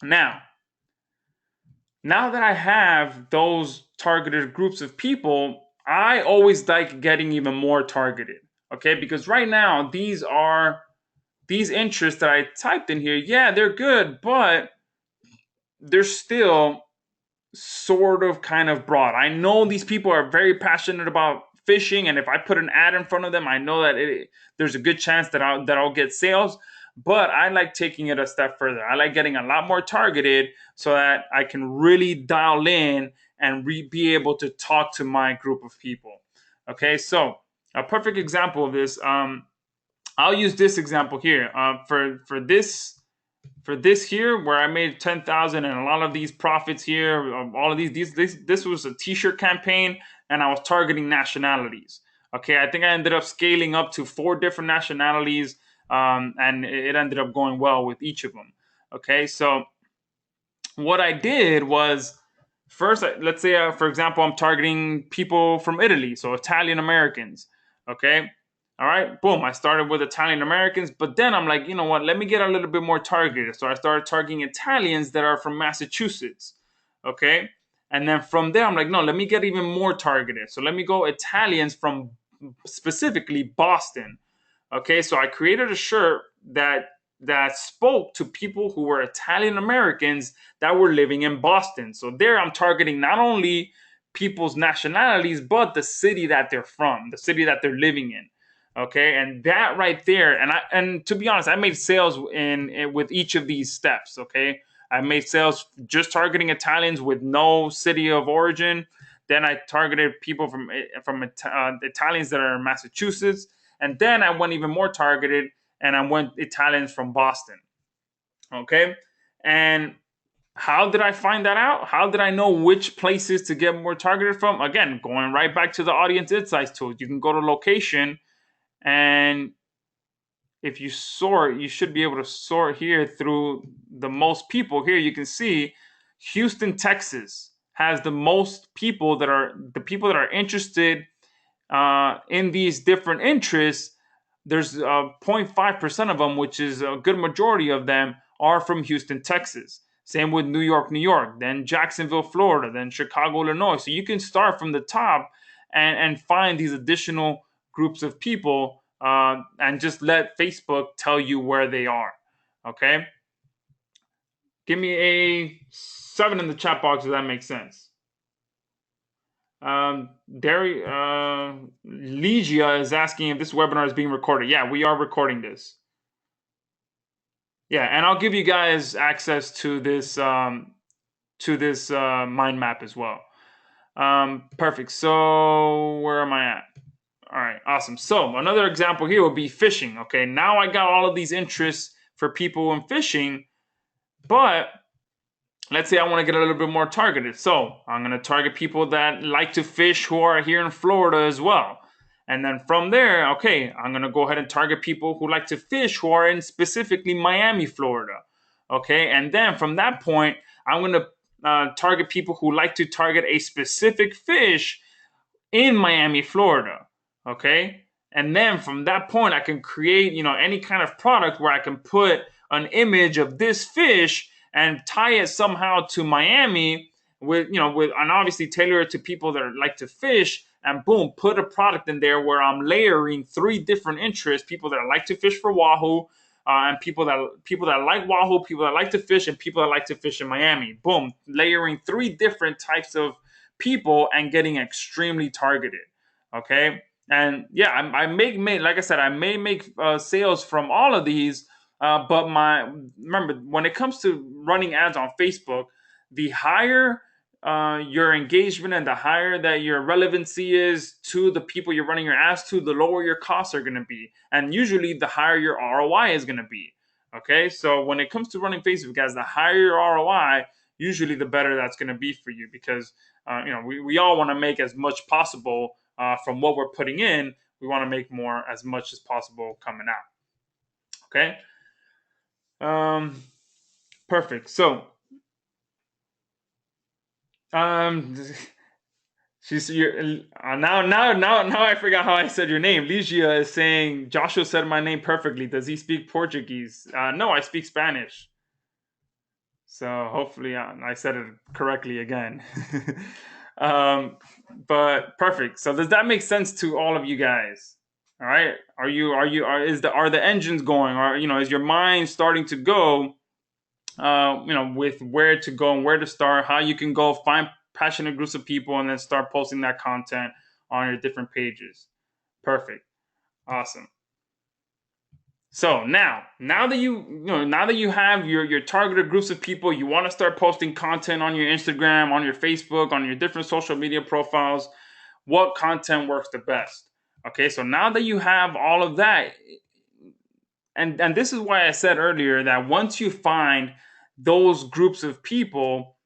Now that I have those targeted groups of people, I always like getting even more targeted. Okay, because right now these interests that I typed in here. Yeah, they're good, but they're still sort of kind of broad. I know these people are very passionate about fishing, and if I put an ad in front of them, I know that there's a good chance that I'll get sales. But I like taking it a step further. I like getting a lot more targeted so that I can really dial in and be able to talk to my group of people. Okay, so a perfect example of this. I'll use this example here for this here where I made 10,000 and a lot of these profits here, all of this was a t-shirt campaign and I was targeting nationalities. Okay, I think I ended up scaling up to 4 different nationalities, and it ended up going well with each of them. Okay, so what I did was first, let's say, for example, I'm targeting people from Italy, so Italian Americans. Okay, all right, boom. I started with Italian Americans, but then I'm like, you know what? Let me get a little bit more targeted. So I started targeting Italians that are from Massachusetts. Okay, and then from there, I'm like, no, let me get even more targeted. So let me go Italians from specifically Boston. Okay, so I created a shirt that spoke to people who were Italian Americans that were living in Boston. So there I'm targeting not only people's nationalities, but the city that they're from, the city that they're living in. Okay, and that right there, and to be honest, I made sales in with each of these steps. Okay, I made sales just targeting Italians with no city of origin. Then I targeted people from Italians that are in Massachusetts, and then I went even more targeted and I went Italians from Boston. Okay. And how did I find that out? How did I know which places to get more targeted from? Again, going right back to the Audience Insights tool. You can go to location, and if you sort, you should be able to sort here through the most people. Here you can see Houston, Texas has the most people that are interested in these different interests there's 0.5% of them, which is a good majority of them, are from Houston, Texas. Same with New York, New York, then Jacksonville, Florida, then Chicago, Illinois. So you can start from the top and find these additional groups of people, and just let Facebook tell you where they are. Okay? Give me a 7 in the chat box if that makes sense. Legia is asking if this webinar is being recorded. Yeah, we are recording this. Yeah, and I'll give you guys access to this mind map as well. Perfect. So where am I at? All right, awesome. So another example here would be fishing. Okay, now I got all of these interests for people in fishing, but let's say I want to get a little bit more targeted. So I'm going to target people that like to fish who are here in Florida as well. And then from there, okay, I'm going to go ahead and target people who like to fish who are in specifically Miami, Florida. Okay, and then from that point, I'm going to target people who like to target a specific fish in Miami, Florida. Okay. And then from that point, I can create, any kind of product where I can put an image of this fish and tie it somehow to Miami and obviously tailor it to people that like to fish, and boom, put a product in there where I'm layering 3 different interests: people that like to fish for Wahoo, and people that like Wahoo, people that like to fish, and people that like to fish in Miami. Boom, layering 3 different types of people and getting extremely targeted. Okay. And yeah, I may like I said, I may make sales from all of these, but remember, when it comes to running ads on Facebook, the higher your engagement and the higher that your relevancy is to the people you're running your ads to, the lower your costs are going to be, and usually the higher your ROI is going to be. Okay, so when it comes to running Facebook ads, the higher your ROI, usually the better that's going to be for you, because we all want to make as much possible from what we're putting in. We want to make more, as much as possible coming out. Okay. Perfect. So, um, she's now I forgot how I said your name. Ligia is saying Joshua said my name perfectly. Does he speak Portuguese? No, I speak Spanish. So hopefully I said it correctly again. But perfect. So does that make sense to all of you guys? All right. Are the engines going? Or is your mind starting to go? With where to go and where to start, how you can go find passionate groups of people and then start posting that content on your different pages. Perfect. Awesome. So now that you have your targeted groups of people, you want to start posting content on your Instagram, on your Facebook, on your different social media profiles. What content works the best? Okay, so now that you have all of that, and this is why I said earlier that once you find those groups of people,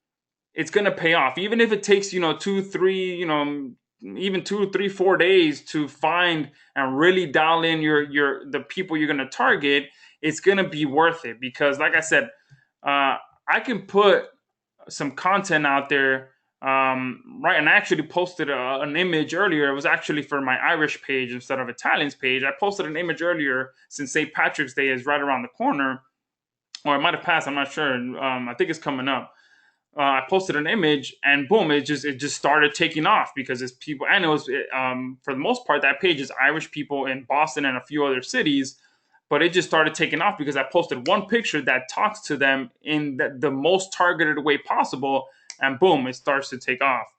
it's going to pay off, even if it takes 2, 3, even 2, 3, 4 days to find and really dial in the people you're going to target. It's going to be worth it, because like I said, I can put some content out there, right? And I actually posted an image earlier. It was actually for my Irish page instead of Italian's page. I posted an image earlier, since St. Patrick's Day is right around the corner, or it might have passed, I'm not sure. I think it's coming up. I posted an image, and boom, it just started taking off, because it's people, and it was for the most part, that page is Irish people in Boston and a few other cities, but it just started taking off because I posted one picture that talks to them in the most targeted way possible, and boom, it starts to take off.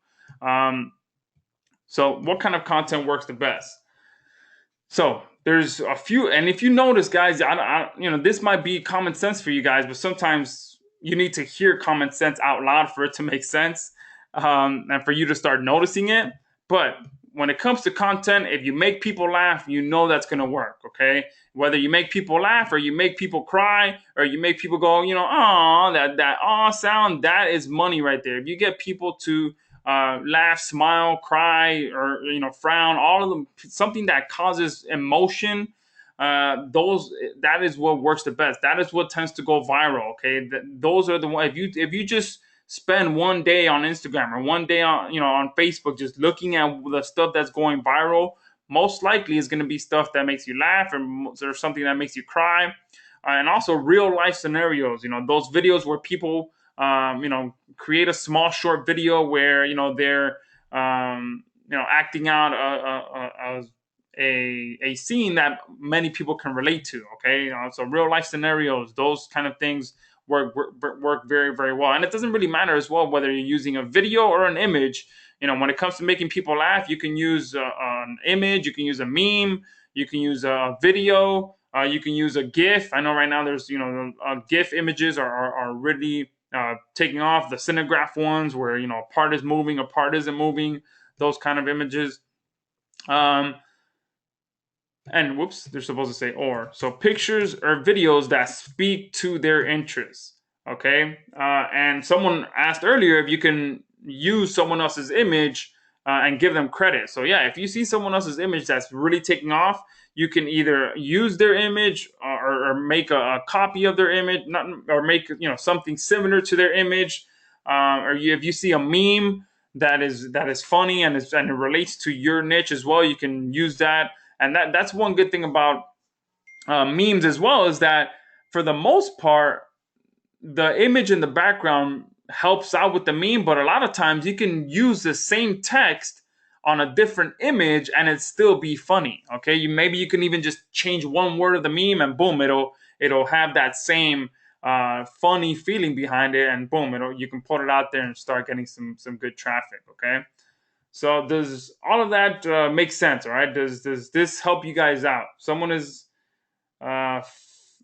So what kind of content works the best? So there's a few, and if you notice, guys, this might be common sense for you guys, but sometimes you need to hear common sense out loud for it to make sense, and for you to start noticing it. But when it comes to content, if you make people laugh, that's going to work. Okay, whether you make people laugh, or you make people cry, or you make people go, "Aw," that "aw" sound, that is money right there. If you get people to laugh, smile, cry, or frown, all of them, something that causes emotion, that is what works the best. That is what tends to go viral. Okay, those are the ones. If you just spend one day on Instagram or one day on on Facebook just looking at the stuff that's going viral, most likely is going to be stuff that makes you laugh or something that makes you cry, and also real life scenarios. Those videos where people, create a small short video where they're acting out a scene that many people can relate to. Okay, so real life scenarios, those kind of things work very very well. And it doesn't really matter as well whether you're using a video or an image. When it comes to making people laugh, you can use an image, you can use a meme, you can use a video, you can use a GIF. I know right now there's GIF images are really taking off. The cinemagraph ones where a part is moving, a part isn't moving. Those kind of images. Um, and whoops, they're supposed to say or. So pictures or videos that speak to their interests. Okay. And someone asked earlier if you can use someone else's image and give them credit. So yeah, if you see someone else's image that's really taking off, you can either use their image or make a copy of their image, not or make something similar to their image. If you see a meme that is funny and it relates to your niche as well, you can use that. And that's one good thing about memes as well, is that for the most part, the image in the background helps out with the meme, but a lot of times you can use the same text on a different image and it still be funny. Okay, maybe you can even just change one word of the meme and boom, it'll have that same funny feeling behind it, and boom, you can put it out there and start getting some good traffic. Okay. So does all of that make sense? All right. Does this help you guys out? Someone is uh,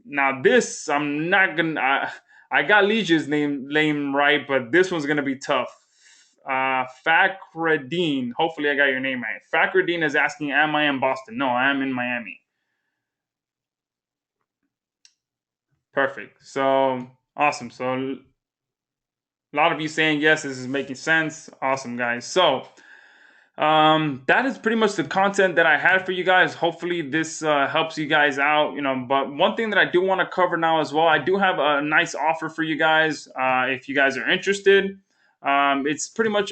now this I'm not gonna. I got Legia's name right, but this one's gonna be tough. Fakradeen. Hopefully, I got your name right. Fakradeen is asking, "Am I in Boston?" No, I am in Miami. Perfect. So awesome. So a lot of you saying yes. This is making sense. Awesome, guys. So that is pretty much the content that I had for you guys. Hopefully this helps you guys out. But one thing that I do want to cover now as well, I do have a nice offer for you guys. If you guys are interested, it's pretty much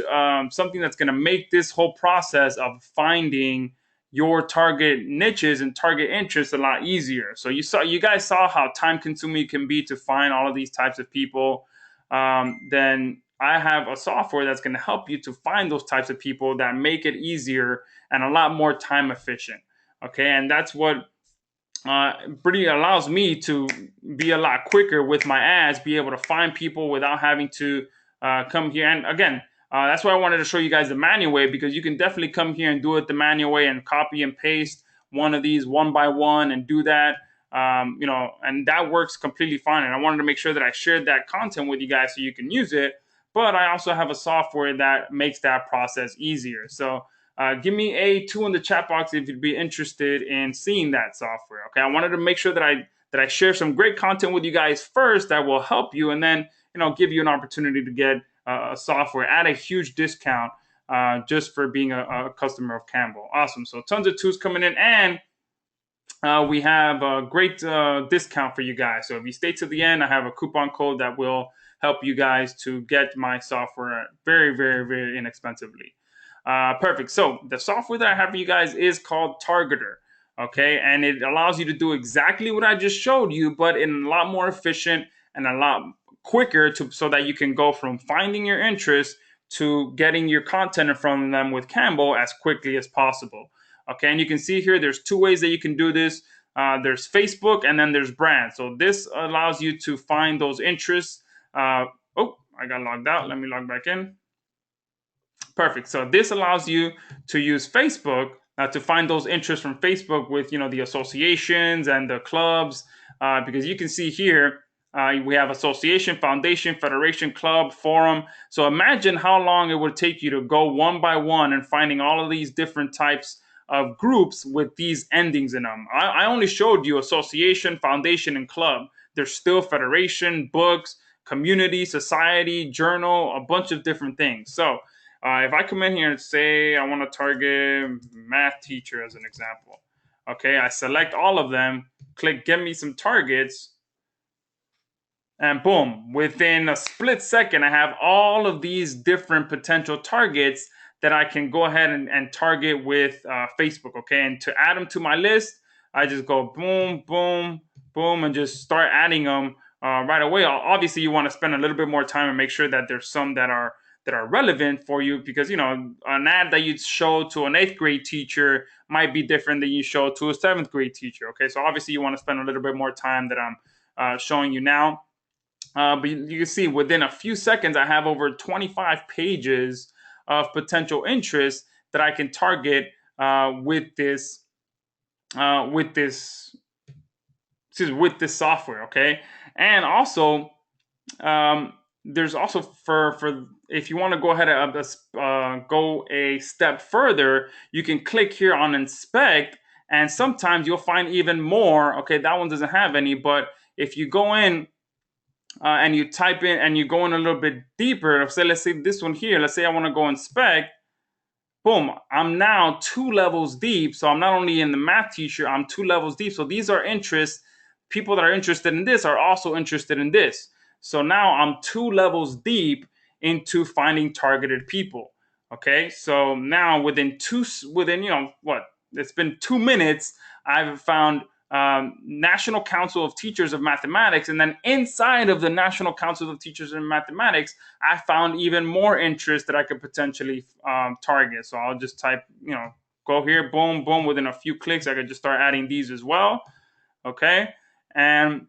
something that's going to make this whole process of finding your target niches and target interests a lot easier. So you guys saw how time consuming it can be to find all of these types of people. Then I have a software that's going to help you to find those types of people that make it easier and a lot more time efficient. Okay, and that's what really allows me to be a lot quicker with my ads, be able to find people without having to come here. And again, that's why I wanted to show you guys the manual way, because you can definitely come here and do it the manual way and copy and paste one of these one by one and do that. And that works completely fine. And I wanted to make sure that I shared that content with you guys so you can use it. But I also have a software that makes that process easier. So give me a 2 in the chat box if you'd be interested in seeing that software. Okay, I wanted to make sure that I share some great content with you guys first that will help you, and then give you an opportunity to get a software at a huge discount just for being a customer of Kambo. Awesome. So tons of twos coming in, and we have a great discount for you guys. So if you stay to the end, I have a coupon code that will help you guys to get my software very, very, very inexpensively. Perfect. So the software that I have for you guys is called Targeter. Okay, and it allows you to do exactly what I just showed you, but in a lot more efficient and a lot quicker, so that you can go from finding your interest to getting your content in front of them with Kambo as quickly as possible. Okay, and you can see here there's 2 ways that you can do this. There's Facebook and then there's brand. So this allows you to find those interests. Oh, I got logged out. Let me log back in. Perfect. So this allows you to use Facebook to find those interests from Facebook with the associations and the clubs, because you can see here we have association, foundation, federation, club, forum. So imagine how long it would take you to go one by one and finding all of these different types of groups with these endings in them. I only showed you association, foundation, and club. There's still federation, books, community, society, journal, a bunch of different things. So if I come in here and say I want to target math teacher as an example, okay, I select all of them, click get me some targets, and boom, within a split second, I have all of these different potential targets that I can go ahead and target with Facebook. Okay, and to add them to my list, I just go boom, boom, boom, and just start adding them right away. Obviously, you want to spend a little bit more time and make sure that there's some that are relevant for you, because an ad that you'd show to an 8th grade teacher might be different than you show to a 7th grade teacher. Okay, so obviously you want to spend a little bit more time that I'm showing you now. But you can see within a few seconds, I have over 25 pages of potential interest that I can target with this uh, with this with this software. Okay, and also um, there's also for if you want to go ahead and go a step further, you can click here on inspect, and sometimes you'll find even more. Okay, that one doesn't have any, but if you go in and you type in and you go in a little bit deeper, say let's say this one here, let's say I want to go inspect, boom, I'm now 2 levels deep. So I'm not only in the math teacher, I'm 2 levels deep. So these are interests. People that are interested in this are also interested in this. So now I'm 2 levels deep into finding targeted people. Okay. So now within, what, it's been 2 minutes, I've found National Council of Teachers of Mathematics. And then inside of the National Council of Teachers of Mathematics, I found even more interest that I could potentially target. So I'll just type, go here, boom, boom. Within a few clicks, I could just start adding these as well. Okay. And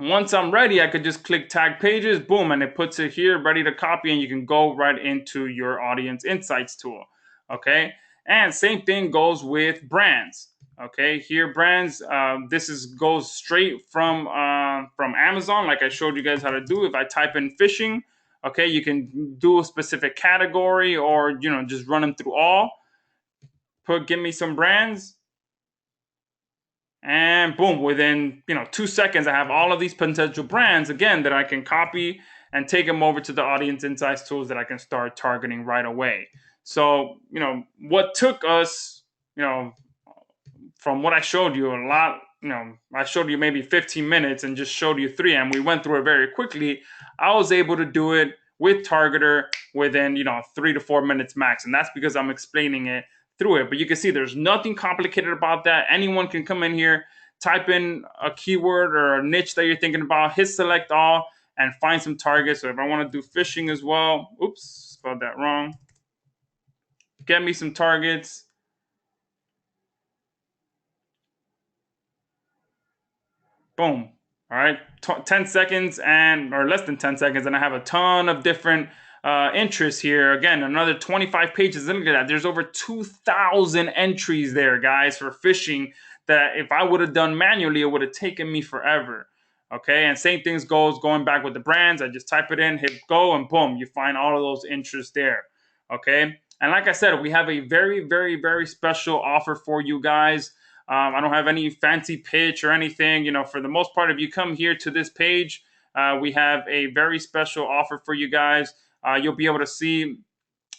once I'm ready, I could just click tag pages, boom, and it puts it here ready to copy, and you can go right into your audience insights tool. Okay. And same thing goes with brands. Okay, here brands. This goes straight from Amazon, like I showed you guys how to do. If I type in fishing, okay, you can do a specific category, or just run them through all. Give me some brands, and boom, within 2 seconds, I have all of these potential brands again that I can copy and take them over to the audience insights tools that I can start targeting right away. So what took us, from what I showed you, a lot, I showed you maybe 15 minutes and just showed you 3, and we went through it very quickly. I was able to do it with Targeter within, 3 to 4 minutes max. And that's because I'm explaining it through it. But you can see there's nothing complicated about that. Anyone can come in here, type in a keyword or a niche that you're thinking about, hit select all, and find some targets. So if I want to do fishing as well, oops, spelled that wrong. Get me some targets. Boom. All right, 10 seconds or less than 10 seconds, and I have a ton of different interests here. Again, another 25 pages. Look at that. There's over 2,000 entries there, guys, for fishing, that if I would have done manually, it would have taken me forever. Okay, and same things goes going back with the brands. I just type it in, hit go, and boom, you find all of those interests there. Okay, and like I said, we have a very, very, very special offer for you guys. I don't have any fancy pitch or anything. For the most part, if you come here to this page, we have a very special offer for you guys. You'll be able to see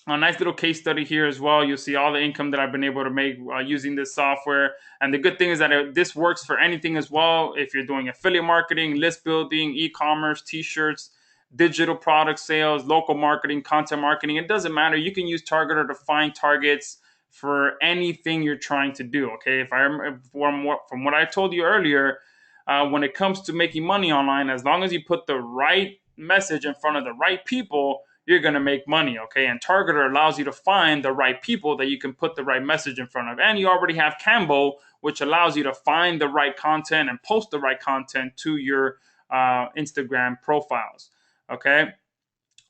a nice little case study here as well. You'll see all the income that I've been able to make using this software. And the good thing is that this works for anything as well. If you're doing affiliate marketing, list building, e-commerce, t-shirts, digital product sales, local marketing, content marketing, it doesn't matter. You can use Targeter to find targets for anything you're trying to do. Okay, from what I told you earlier, when it comes to making money online, as long as you put the right message in front of the right people, you're going to make money. Okay, and Targeter allows you to find the right people that you can put the right message in front of. And you already have Kambo, which allows you to find the right content and post the right content to your Instagram profiles. Okay,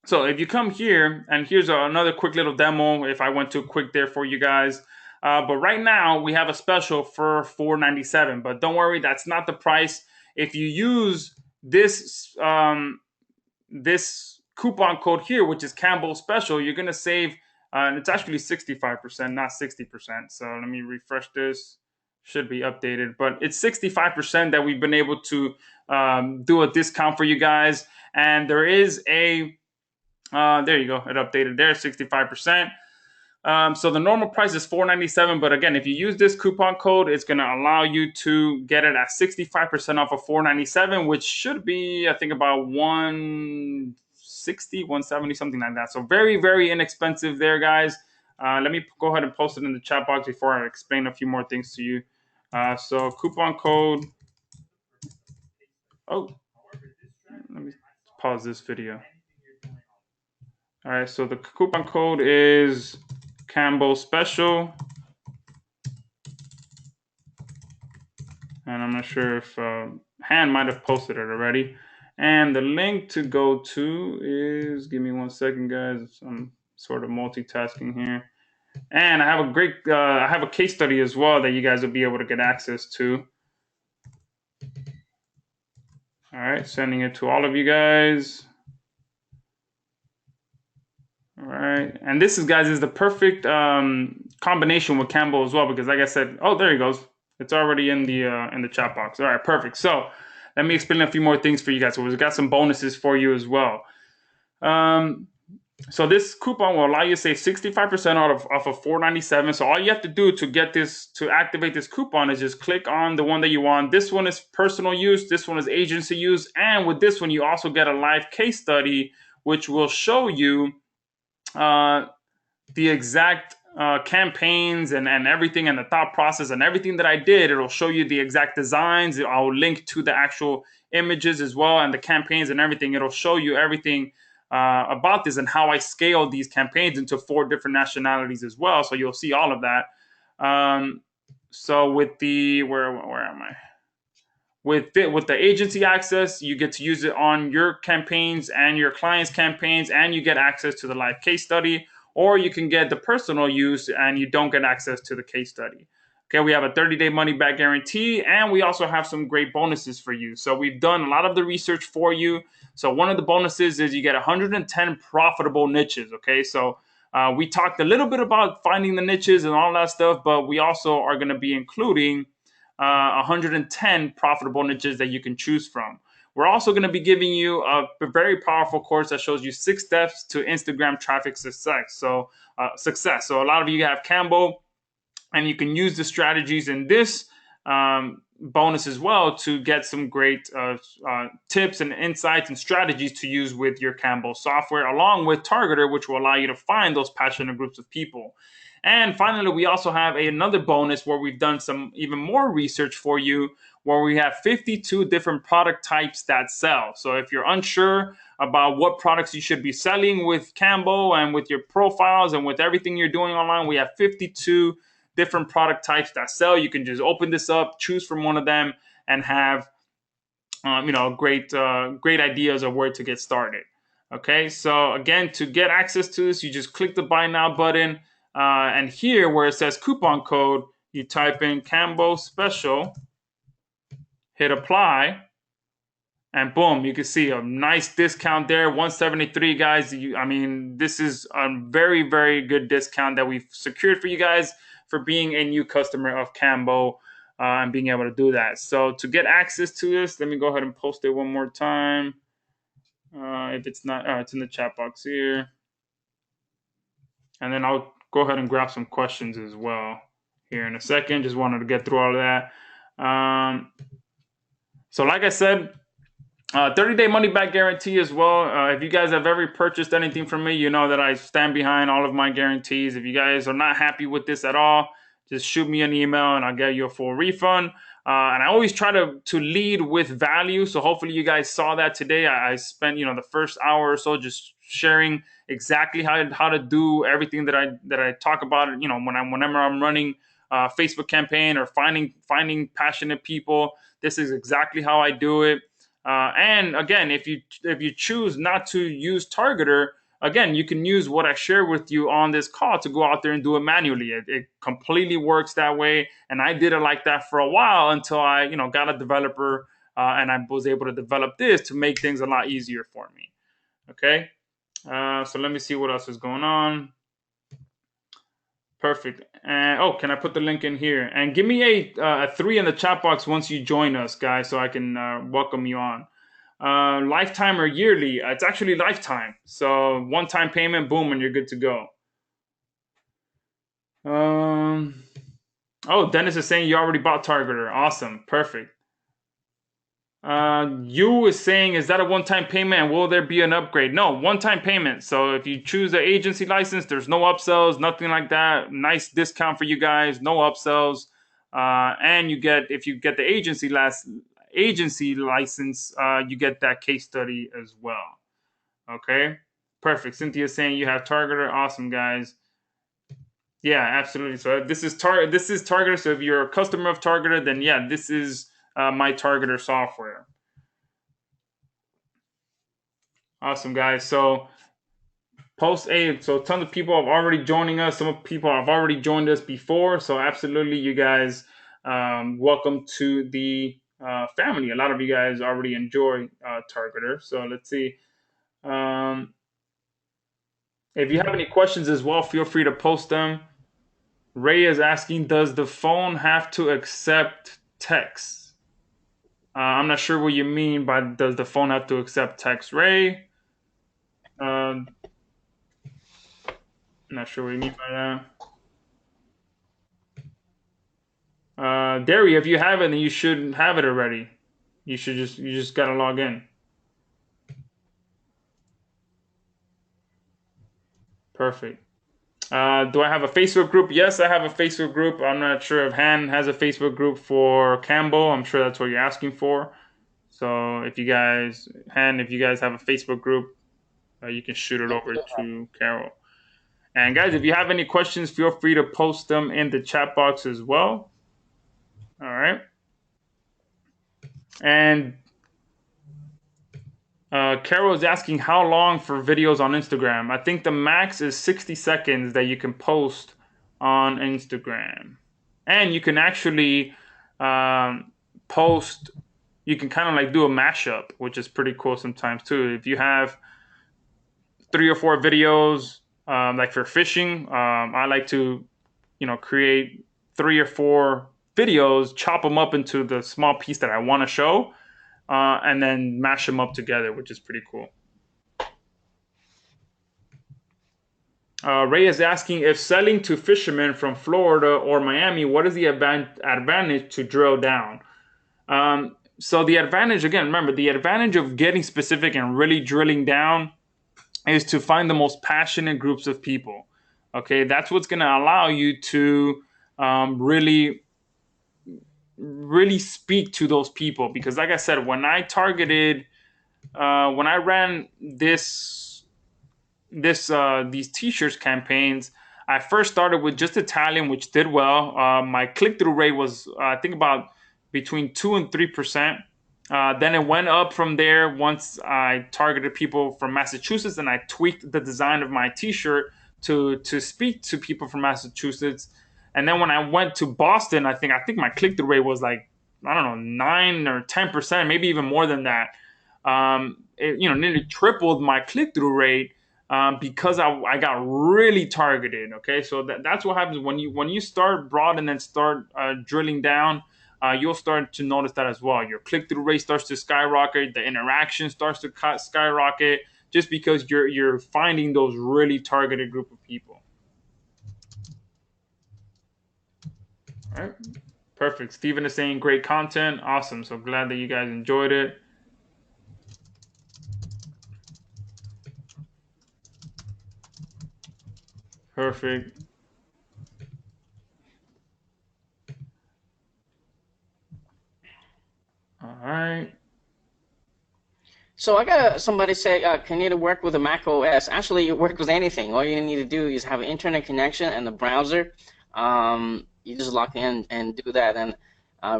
so if you come here, and here's another quick little demo, if I went too quick there for you guys. But right now we have a special for $4.97. But don't worry, that's not the price. If you use this this coupon code here, which is Kambo Special, you're gonna save. And it's actually 65%, not 60%. So let me refresh this. Should be updated, but it's 65% that we've been able to do a discount for you guys. And there is a there you go. It updated there, 65%. So the normal price is $4.97. But again, if you use this coupon code, it's going to allow you to get it at 65% off of $4.97, which should be, I think, about $160, $170, something like that. So very, very inexpensive there, guys. Let me go ahead and post it in the chat box before I explain a few more things to you. So coupon code. Oh, let me pause this video. All right, so the coupon code is Cambo Special, and I'm not sure if Han might have posted it already. And the link to go to is, give me 1 second, guys. I'm sort of multitasking here. And I have a great, I have a case study as well that you guys will be able to get access to. All right, sending it to all of you guys. All right, and this is, guys, is the perfect combination with Campbell as well, because like I said, oh, there he goes. It's already in the chat box. All right, perfect. So let me explain a few more things for you guys. So we've got some bonuses for you as well. So this coupon will allow you to save 65% off of $4.97. So all you have to do to get this, to activate this coupon, is just click on the one that you want. This one is personal use. This one is agency use. And with this one, you also get a live case study, which will show you the exact campaigns and everything, and the thought process and everything that I did. It'll show you the exact designs. I'll link to the actual images as well, and the campaigns and everything. It'll show you everything about this and how I scaled these campaigns into 4 different nationalities as well. So you'll see all of that. So with the, where am I? With the agency access, you get to use it on your campaigns and your clients' campaigns, and you get access to the live case study. Or you can get the personal use and you don't get access to the case study. Okay, we have a 30-day money back guarantee, and we also have some great bonuses for you. So we've done a lot of the research for you. So one of the bonuses is you get 110 profitable niches. Okay, so we talked a little bit about finding the niches and all that stuff, but we also are going to be including 110 profitable niches that you can choose from. We're also going to be giving you a very powerful course that shows you 6 steps to Instagram traffic success. So a lot of you have Cambo, and you can use the strategies in this bonus as well to get some great tips and insights and strategies to use with your Cambo software, along with Targeter, which will allow you to find those passionate groups of people. And finally, we also have another bonus where we've done some even more research for you, where we have 52 different product types that sell. So if you're unsure about what products you should be selling with Cambo and with your profiles and with everything you're doing online, we have 52 different product types that sell. You can just open this up, choose from one of them, and have great ideas of where to get started. Okay, so again, to get access to this, you just click the buy now button, and here where it says coupon code, you type in Cambo Special, hit apply, and boom, you can see a nice discount there, 173, guys. This is a very, very good discount that we've secured for you guys for being a new customer of Cambo and being able to do that. So to get access to this, let me go ahead and post it one more time. If it's not, it's in the chat box here. And then I'll go ahead and grab some questions as well here in a second. Just wanted to get through all of that. So like I said, 30-day money back guarantee as well. If you guys have ever purchased anything from me, you know that I stand behind all of my guarantees. If you guys are not happy with this at all, just shoot me an email and I'll get you a full refund. And I always try to lead with value. So hopefully you guys saw that today. I spent the first hour or so just sharing exactly how to do everything that I talk about. Whenever I'm running a Facebook campaign or finding passionate people, this is exactly how I do it. And again, if you choose not to use Targeter, again, you can use what I shared with you on this call to go out there and do it manually. It completely works that way, and I did it like that for a while until I got a developer and I was able to develop this to make things a lot easier for me. Okay, so let me see what else is going on. Perfect. And can I put the link in here? And give me a 3 in the chat box once you join us, guys, so I can welcome you on. Lifetime or yearly? It's actually lifetime. So one-time payment, boom, and you're good to go. Dennis is saying you already bought Targeter. Awesome. Perfect. You is saying, is that a one-time payment and will there be an upgrade? No, one-time payment. So if you choose the agency license, there's no upsells, nothing like that. Nice discount for you guys, no upsells. And you get, if you get the agency license, you get that case study as well. Okay, perfect. Cynthia's saying you have Targeter. Awesome, guys. Yeah, absolutely. So this is Targeter. So if you're a customer of Targeter, then yeah, this is my Targeter software. Awesome, guys. So so tons of people have already joining us. Some people have already joined us before. So absolutely, you guys, welcome to the family. A lot of you guys already enjoy Targeter. So let's see. Um, if you have any questions as well, feel free to post them. Ray is asking, does the phone have to accept text? I'm not sure what you mean by does the phone have to accept text, Ray. I'm not sure what you mean by that. Derry, if you have it, then you should have it already. You just gotta log in. Perfect. Do I have a Facebook group? Yes, I have a Facebook group. I'm not sure if Han has a Facebook group for Campbell. I'm sure that's what you're asking for. So if you guys, Han, if you guys have a Facebook group, you can shoot it Yep, over to Carol. And guys, if you have any questions, feel free to post them in the chat box as well. All right. And Carol is asking how long for videos on Instagram. I think the max is 60 seconds that you can post on Instagram. And you can actually post, you can kind of like do a mashup, which is pretty cool sometimes too. If you have 3 or 4 videos, like for fishing, I like to, create 3 or 4 videos, chop them up into the small piece that I want to show, and then mash them up together, which is pretty cool. Ray is asking if selling to fishermen from Florida or Miami, what is the advantage to drill down? So the advantage, again, remember, the advantage of getting specific and really drilling down is to find the most passionate groups of people. Okay, that's what's going to allow you to really, really speak to those people. Because, like I said, when I ran these t-shirts campaigns, I first started with just Italian, which did well. My click-through rate was I think about between 2 and 3%. Then it went up from there once I targeted people from Massachusetts, and I tweaked the design of my t-shirt to speak to people from Massachusetts. And then when I went to Boston, I think my click-through rate was like, I don't know, 9 or 10%, maybe even more than that. It nearly tripled my click-through rate because I got really targeted. Okay, so that's what happens when you start broad and then start drilling down. You'll start to notice that as well. Your click-through rate starts to skyrocket. The interaction starts to skyrocket just because you're finding those really targeted group of people. All right, perfect. Steven is saying great content. Awesome. So glad that you guys enjoyed it. Perfect. All right. So I got somebody say, can you work with a Mac OS? Actually, you work with anything. All you need to do is have an internet connection and a browser. You just log in and do that. And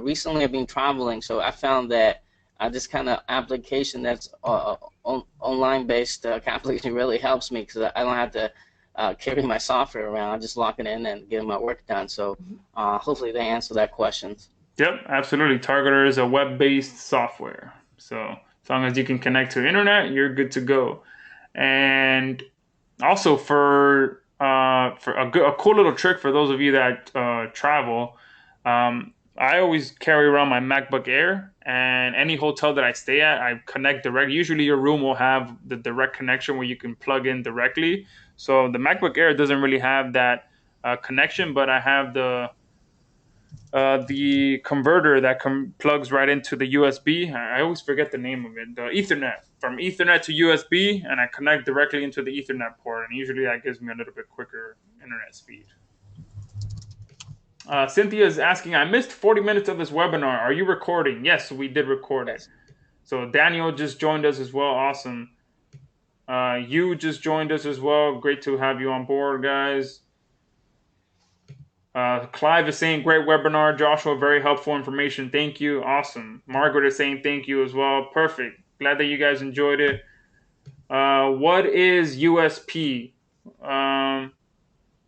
recently I've been traveling, so I found that this kind of application that's online-based application really helps me because I don't have to carry my software around. I just log it in and get my work done. So hopefully they answer that question. Yep, absolutely. Targeter is a web-based software. So as long as you can connect to the internet, you're good to go. And also for a cool little trick for those of you that travel, I always carry around my MacBook Air, and any hotel that I stay at, I connect direct. Usually, your room will have the direct connection where you can plug in directly. So the MacBook Air doesn't really have that connection, but I have the converter that plugs right into the USB. I always forget the name of it. The Ethernet, from Ethernet to USB, and I connect directly into the Ethernet port, and usually that gives me a little bit quicker internet speed. Cynthia is asking, I missed 40 minutes of this webinar. Are you recording? Yes, we did record it. Yes. So Daniel just joined us as well. Awesome. You just joined us as well. Great to have you on board, guys. Clive is saying, great webinar, Joshua. Very helpful information. Thank you. Awesome. Margaret is saying thank you as well. Perfect. Glad that you guys enjoyed it. What is USP?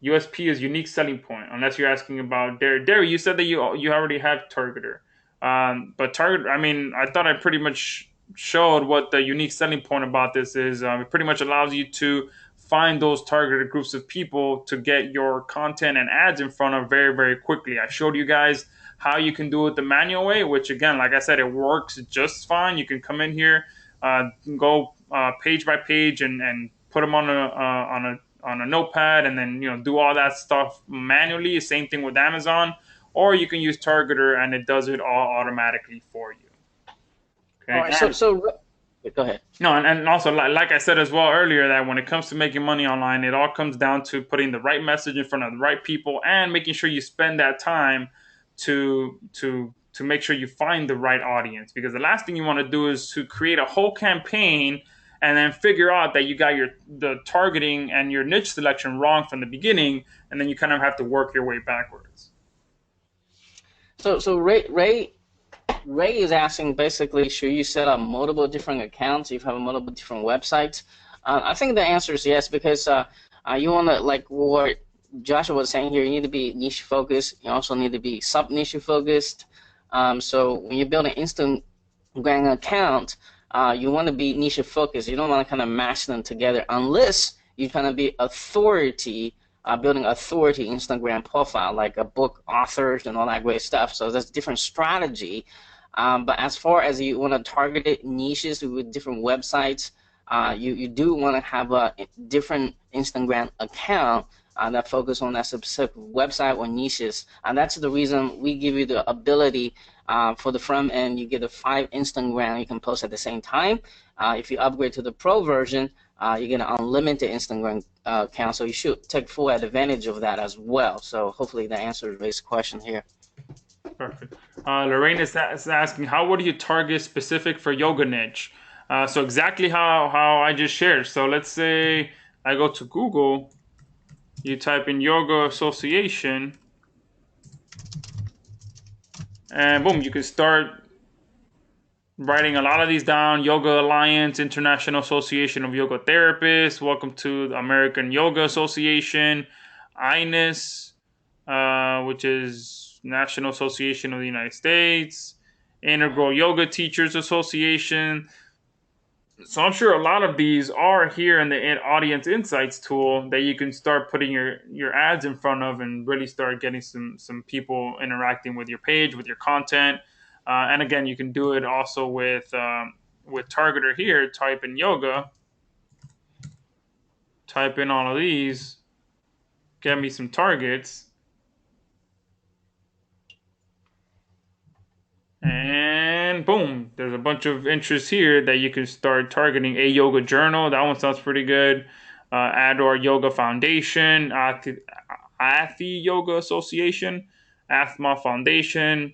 USP is unique selling point, unless you're asking about Derry. Derry, you said that you already have Targeter. But Target, I mean, I thought I pretty much showed what the unique selling point about this is. It pretty much allows you to find those targeted groups of people to get your content and ads in front of very, very quickly. I showed you guys how you can do it the manual way, which again, like I said, it works just fine. You can come in here, go page by page, and put them on a notepad, and then do all that stuff manually. Same thing with Amazon, or you can use Targeter and it does it all automatically for you. All Okay, right. and Go ahead. no, and also like I said as well earlier, that when it comes to making money online, it all comes down to putting the right message in front of the right people and making sure you spend that time to make sure you find the right audience. Because the last thing you want to do is to create a whole campaign and then figure out that you got the targeting and your niche selection wrong from the beginning, and then you kind of have to work your way backwards. So Ray is asking basically, should you set up multiple different accounts if you have multiple different websites? I think the answer is yes, because you want to, like what Joshua was saying here, you need to be niche focused. You also need to be sub niche focused. So when you build an Instagram account, you want to be niche focused. You don't want to kind of mash them together unless you kind of be authority, building authority Instagram profile, like a book authors and all that great stuff. So that's a different strategy. But as far as you want to target it niches with different websites, you do want to have a different Instagram account that focus on that specific website or niches. And that's the reason we give you the ability for the front end. You get the 5 Instagram you can post at the same time. If you upgrade to the Pro version, you get an unlimited Instagram account. So you should take full advantage of that as well. So hopefully that answers Ray's question here. Perfect. Lorraine is asking, how would you target specific for yoga niche? So exactly how I just shared. So let's say I go to Google, you type in yoga association, and boom, you can start writing a lot of these down. Yoga Alliance, International Association of Yoga Therapists. Welcome to the American Yoga Association. INIS, which is National Association of the United States. Integral Yoga Teachers Association. So I'm sure a lot of these are here in the audience insights tool that you can start putting your ads in front of and really start getting some people interacting with your page, with your content. And again, you can do it also with Targeter here. Type in yoga, type in all of these, get me some targets, and boom, there's a bunch of interests here that you can start targeting. A Yoga Journal, that one sounds pretty good. Ador Yoga Foundation, Athi Yoga Association, Athma Foundation,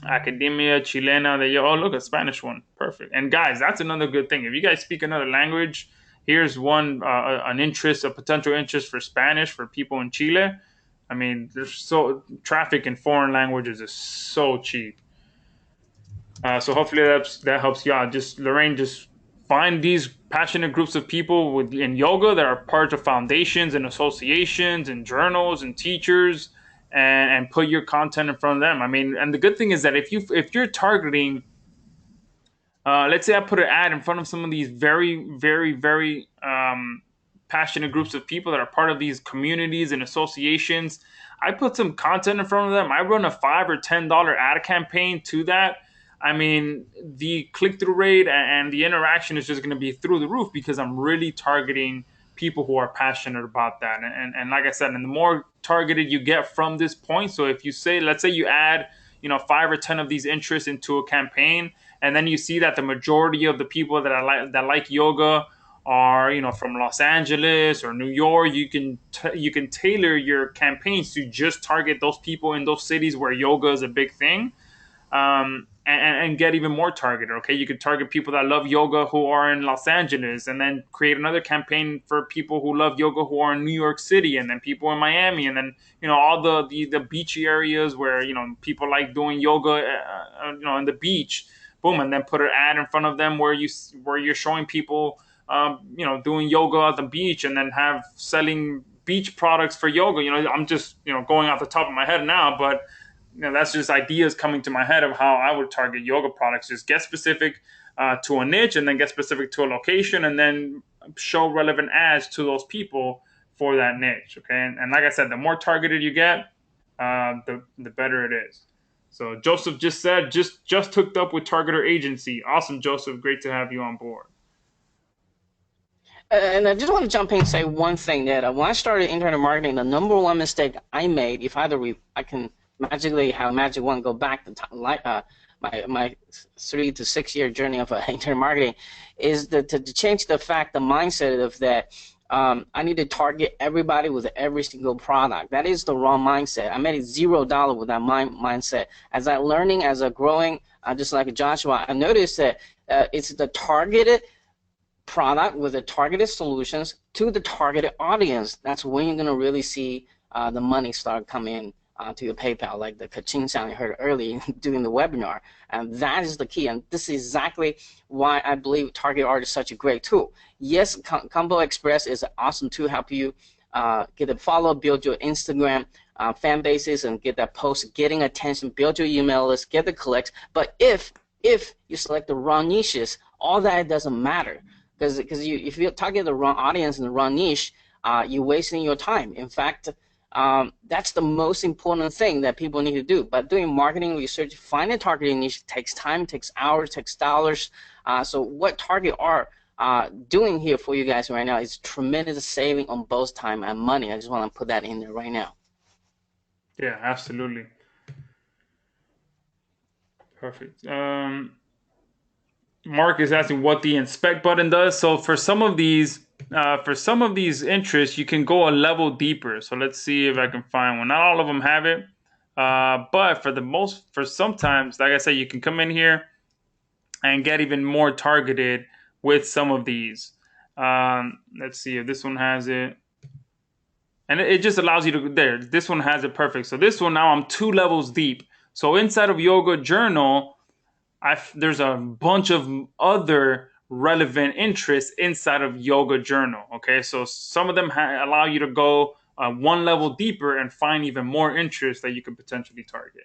Academia Chilena de Yoga. Oh, look, a Spanish one. Perfect. And guys, that's another good thing. If you guys speak another language, here's one, a potential interest for Spanish for people in Chile. I mean, there's traffic in foreign languages is so cheap. So hopefully that helps you out. Lorraine, just find these passionate groups of people in yoga that are part of foundations and associations and journals and teachers, and put your content in front of them. I mean, and the good thing is that if you're targeting, let's say I put an ad in front of some of these very, very, very passionate groups of people that are part of these communities and associations. I put some content in front of them. I run a $5 or $10 ad campaign to that. I mean, the click-through rate and the interaction is just going to be through the roof because I'm really targeting people who are passionate about that. And like I said, and the more targeted you get from this point, so if you say, let's say you add, 5 or 10 of these interests into a campaign, and then you see that the majority of the people that like yoga are, from Los Angeles or New York, you can tailor your campaigns to just target those people in those cities where yoga is a big thing, and get even more targeted. Okay, you could target people that love yoga who are in Los Angeles, and then create another campaign for people who love yoga who are in New York City, and then people in Miami, and then all the beachy areas where people like doing yoga, on the beach. Boom, and then put an ad in front of them where you're showing people, doing yoga at the beach, and then have selling beach products for yoga. I'm just going off the top of my head now, but that's just ideas coming to my head of how I would target yoga products. Just get specific to a niche, and then get specific to a location, and then show relevant ads to those people for that niche. Okay, and like I said, the more targeted you get, the better it is. So Joseph just said just hooked up with Targeter Agency. Awesome, Joseph. Great to have you on board. And I just want to jump in and say one thing that when I started internet marketing, the number one mistake I made, if either I can magically have magic one go back to my 3 to 6 year journey of internet marketing, is to change the mindset of that. I need to target everybody with every single product. That is the wrong mindset. I made it $0 with that mindset. As I learning, as I growing, just like Joshua, I noticed that it's the targeted product with the targeted solutions to the targeted audience. That's when you're going to really see the money start coming to your PayPal, like the ka-ching sound you heard earlier during the webinar. And that is the key. And this is exactly why I believe Target Art is such a great tool. Yes, KamboXpress is an awesome tool to help you get a follow, build your Instagram fan bases, and get that post, getting attention, build your email list, get the clicks. But if you select the wrong niches, all that doesn't matter. Because if you target the wrong audience and the wrong niche, you're wasting your time. In fact, that's the most important thing that people need to do. But doing marketing research, finding targeting niche takes time, takes hours, takes dollars. So what Target are doing here for you guys right now is tremendous saving on both time and money. I just want to put that in there right now. Yeah, absolutely. Perfect. Mark is asking what the inspect button does. So for some of these interests, you can go a level deeper. So let's see if I can find one. Not all of them have it, but for sometimes, like I said, you can come in here and get even more targeted with some of these. Let's see if this one has it. And it just allows you to, there, this one has it perfect. So this one, now I'm 2 levels deep. So inside of Yoga Journal, there's a bunch of other relevant interests inside of Yoga Journal. Okay, so some of them allow you to go 1 level deeper and find even more interests that you could potentially target.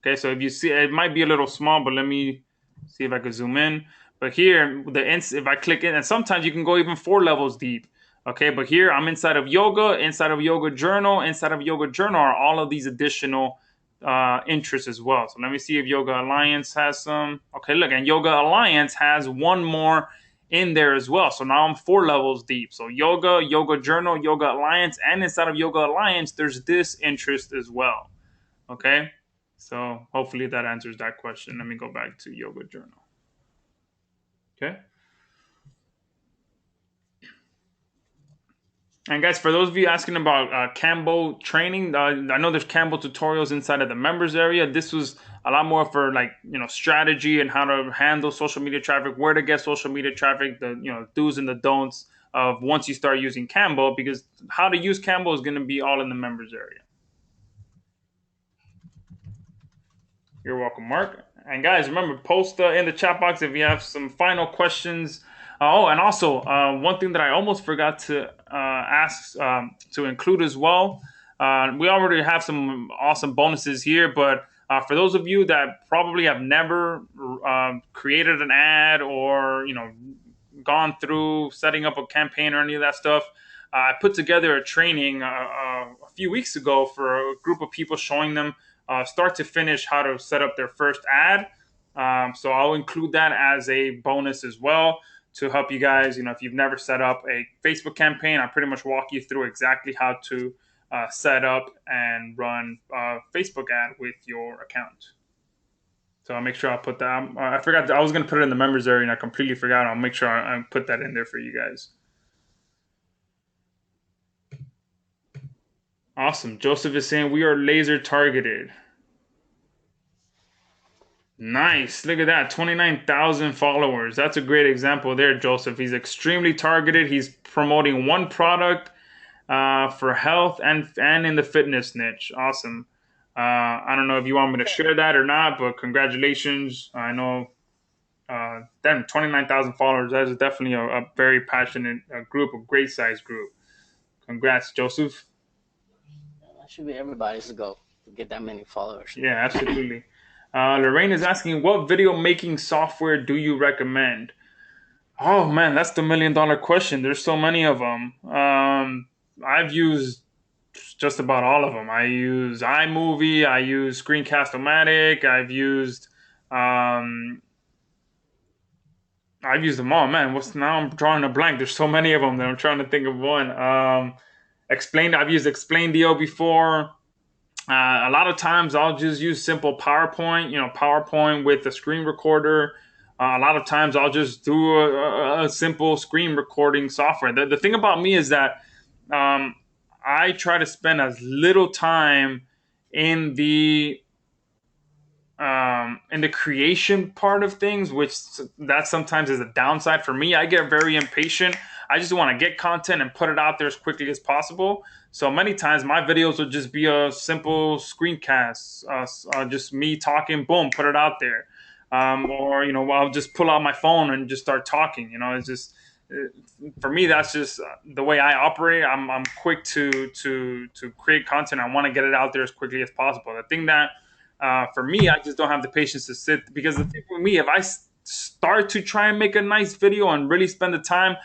Okay, so if you see, it might be a little small, but let me see if I can zoom in. But here, if I click it, and sometimes you can go even 4 levels deep. Okay, but here I'm inside of Yoga Journal. Inside of Yoga Journal are all of these additional interests as well. So let me see if Yoga Alliance has some. Okay, look, and Yoga Alliance has one more in there as well. So now I'm 4 levels deep. So Yoga Journal, Yoga Alliance, and inside of Yoga Alliance, there's this interest as well. Okay, so hopefully that answers that question. Let me go back to Yoga Journal. Okay. And guys, for those of you asking about Kambo training, I know there's Kambo tutorials inside of the members area. This was a lot more for strategy and how to handle social media traffic, where to get social media traffic, the do's and the don'ts of once you start using Kambo, because how to use Kambo is going to be all in the members area. You're welcome, Mark. And guys, remember, post in the chat box if you have some final questions. And also, one thing that I almost forgot to ask to include as well. We already have some awesome bonuses here, but for those of you that probably have never created an ad or gone through setting up a campaign or any of that stuff, I put together a training a few weeks ago for a group of people, showing them start to finish how to set up their first ad. So I'll include that as a bonus as well, to help you guys. If you've never set up a Facebook campaign, I pretty much walk you through exactly how to set up and run a Facebook ad with your account. So I'll make sure I'll put that. I forgot. I was going to put it in the members area, and I completely forgot. I'll make sure I put that in there for you guys. Awesome. Joseph is saying we are laser targeted. Nice. Look at that. 29,000 followers. That's a great example there, Joseph. He's extremely targeted. He's promoting one product for health and in the fitness niche. Awesome. I don't know if you want me to share that or not, but congratulations. I know 29,000 followers. That is definitely a very passionate group, a great size group. Congrats, Joseph. That should be everybody's goal to get that many followers. Yeah, absolutely. Lorraine is asking, what video making software do you recommend? Oh man, that's the $1 million question. There's so many of them. I've used just about all of them. I use iMovie. I use Screencast-O-Matic. I've used them all. Man, now I'm drawing a blank. There's so many of them that I'm trying to think of one. I've used Explain.io before. A lot of times I'll just use simple PowerPoint, PowerPoint with a screen recorder. A lot of times I'll just do a simple screen recording software. The thing about me is that I try to spend as little time in the creation part of things, which that sometimes is a downside for me. I get very impatient. I just want to get content and put it out there as quickly as possible. So many times my videos will just be a simple screencast, just me talking, boom, put it out there. Or I'll just pull out my phone and just start talking. It's just for me, that's just the way I operate. I'm quick to create content. I want to get it out there as quickly as possible. The thing that for me, I just don't have the patience to sit, because the thing with me, if I start to try and make a nice video and really spend the time,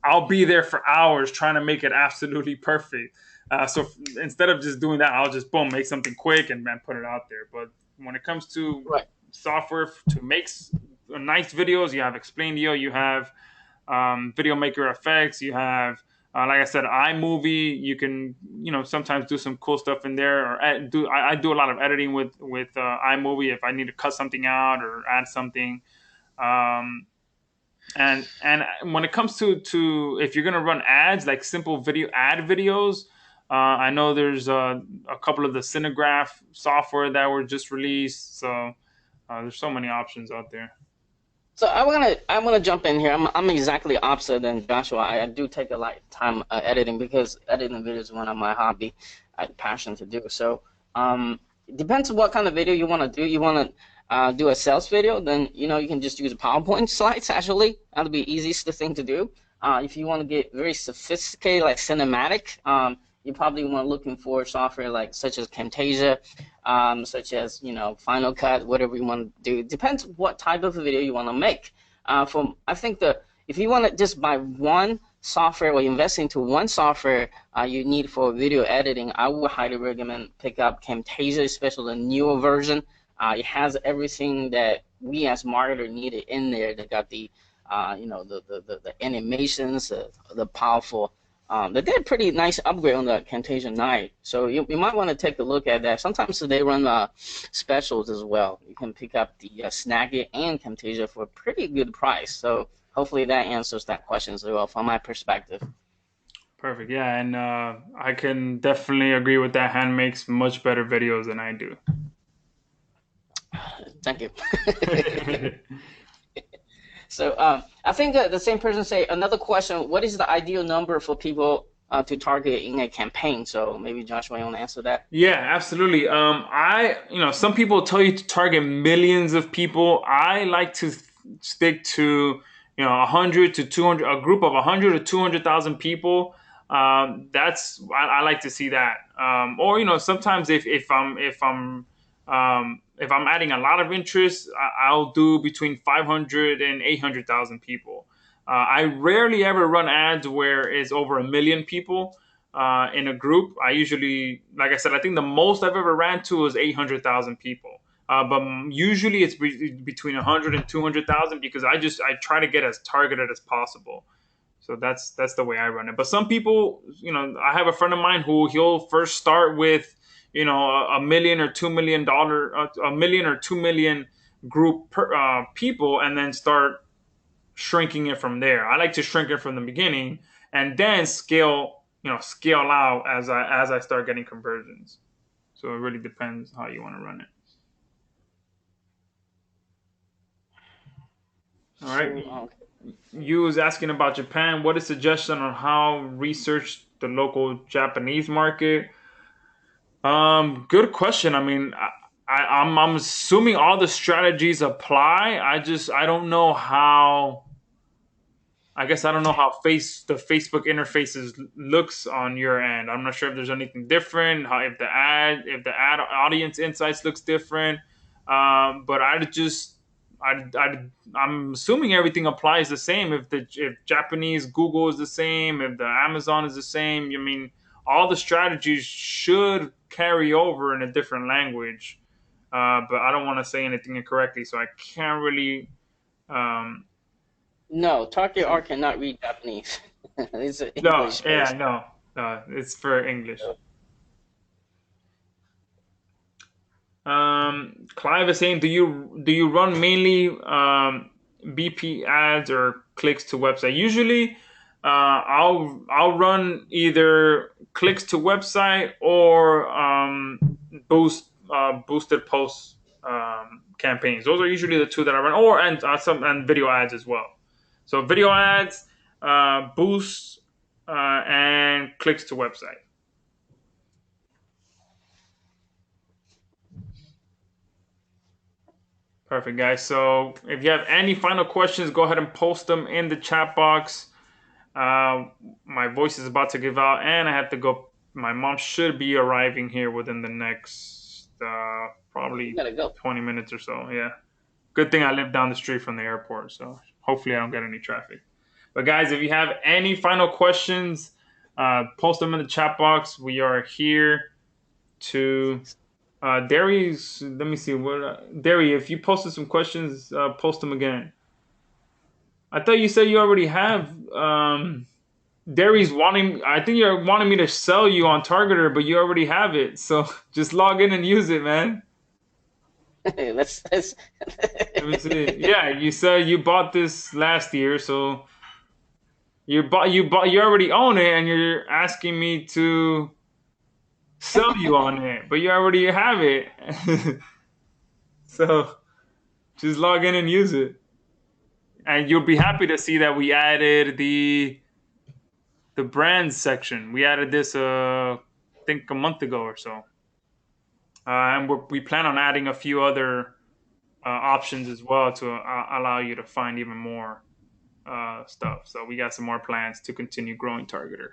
I'll be there for hours trying to make it absolutely perfect. So instead of just doing that, I'll just boom, make something quick and put it out there. But when it comes to software to make nice videos, you have Explain.io, you have Video Maker Effects, you have like I said, iMovie. You can sometimes do some cool stuff in there, or I do a lot of editing with iMovie if I need to cut something out or add something. And when it comes to if you're gonna run ads, like simple video ad videos, I know there's a couple of the Cinegraph software that were just released. So there's so many options out there. So I wanna jump in here. I'm exactly opposite than Joshua. I do take a lot of time editing, because editing videos is one of my hobby, passion to do. So it depends on what kind of video you want to do. You want to do a sales video, then you can just use PowerPoint slides. Actually, that'll be the easiest thing to do. If you want to get very sophisticated, like cinematic, you probably want looking for software such as Camtasia, such as Final Cut, whatever you want to do. It depends what type of video you want to make. I think if you want to just buy one software or invest into one software you need for video editing, I would highly recommend pick up Camtasia, especially the newer version. It has everything that we as marketers needed in there. They got the the animations, the powerful. They did a pretty nice upgrade on the Camtasia 9, so you might want to take a look at that. Sometimes they run specials as well. You can pick up the Snagit and Camtasia for a pretty good price. So hopefully that answers that question as well from my perspective. Perfect. Yeah, and I can definitely agree with that. Han makes much better videos than I do. Thank you. So I think the same person say another question. What is the ideal number for people to target in a campaign? So maybe Joshua, you want to answer that? Yeah, absolutely. Some people tell you to target millions of people. I like to stick to 100 to 200, a group of 100 to 200,000 people. I like to see that. Or sometimes if I'm adding a lot of interest, I'll do between 500 and 800,000 people. I rarely ever run ads where it's over 1 million people in a group. I usually, like I said, I think the most I've ever ran to was 800,000 people. But usually it's between 100 and 200,000 because I try to get as targeted as possible. So that's the way I run it. But some people, I have a friend of mine who he'll first start with, a million or $2 million, a million or 2 million group people, and then start shrinking it from there. I like to shrink it from the beginning and then scale out as I start getting conversions. So it really depends how you want to run it. All right. So You was asking about Japan. What is suggestion on how research the local Japanese market? Good question. I mean, I'm assuming all the strategies apply. I don't know how. I guess I don't know how the Facebook interfaces looks on your end. I'm not sure if there's anything different. How if the ad audience insights looks different. But I'm assuming everything applies the same. If Japanese Google is the same, if the Amazon is the same, I mean, all the strategies should carry over in a different language. But I don't want to say anything incorrectly, so I can't really. Um, no, Target R cannot read Japanese. It's no, English yeah, based. no, it's for English. Clive is saying, do you run mainly BP ads or clicks to website? Usually, I'll run either clicks to website or boosted post campaigns. Those are usually the two that I run, or and video ads as well. So video ads, boosts, and clicks to website. Perfect, guys. So if you have any final questions, go ahead and post them in the chat box. My voice is about to give out, and I have to go. My mom should be arriving here within the next You probably gotta go. 20 minutes or so. Yeah. Good thing I live down the street from the airport, so hopefully I don't get any traffic. But guys, if you have any final questions, post them in the chat box. We are here to Darius. Let me see what Derry. If you posted some questions, post them again. I thought you said you already have. Darius wanting. I think you're wanting me to sell you on Targeter, but you already have it. So just log in and use it, man. Let's Let me see. Yeah, you said you bought this last year, so you already own it, and you're asking me to sell you on it, but you already have it. So just log in and use it. And you'll be happy to see that we added the brands section. We added this, I think, a month ago or so, and we plan on adding a few other options as well to allow you to find even more stuff. So we got some more plans to continue growing Targeter.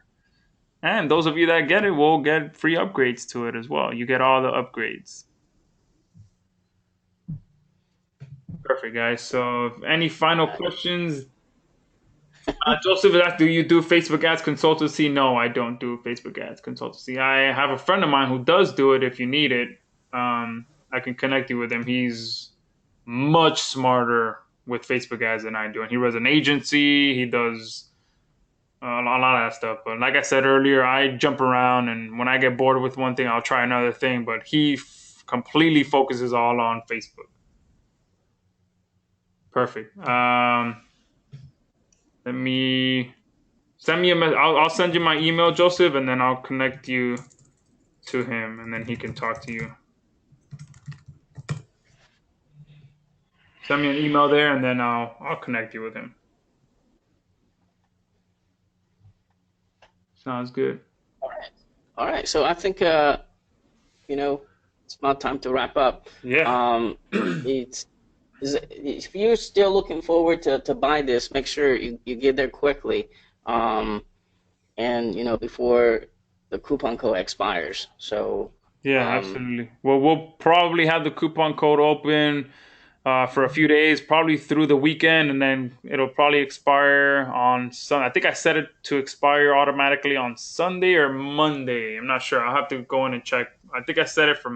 And those of you that get it will get free upgrades to it as well. You get all the upgrades. Perfect, guys. So, any final questions? Joseph is asking, do you do Facebook ads consultancy? No, I don't do Facebook ads consultancy. I have a friend of mine who does do it if you need it. I can connect you with him. He's much smarter with Facebook ads than I do. And he runs an agency. He does a lot of that stuff. But like I said earlier, I jump around. And when I get bored with one thing, I'll try another thing. But he completely focuses all on Facebook. Perfect. Let me send me a message. I'll send you my email, Joseph, and then I'll connect you to him, and then he can talk to you. Send me an email there, and then I'll connect you with him. Sounds good. All right. All right. So I think you know it's about time to wrap up. Yeah. It's if you're still looking forward to buy this, make sure you get there quickly. And before the coupon code expires. So Yeah, um, absolutely. Well, we'll probably have the coupon code open for a few days, probably through the weekend, and then it'll probably expire on Sunday. I think I set it to expire automatically on Sunday or Monday. I'm not sure. I'll have to go in and check. I think I set it for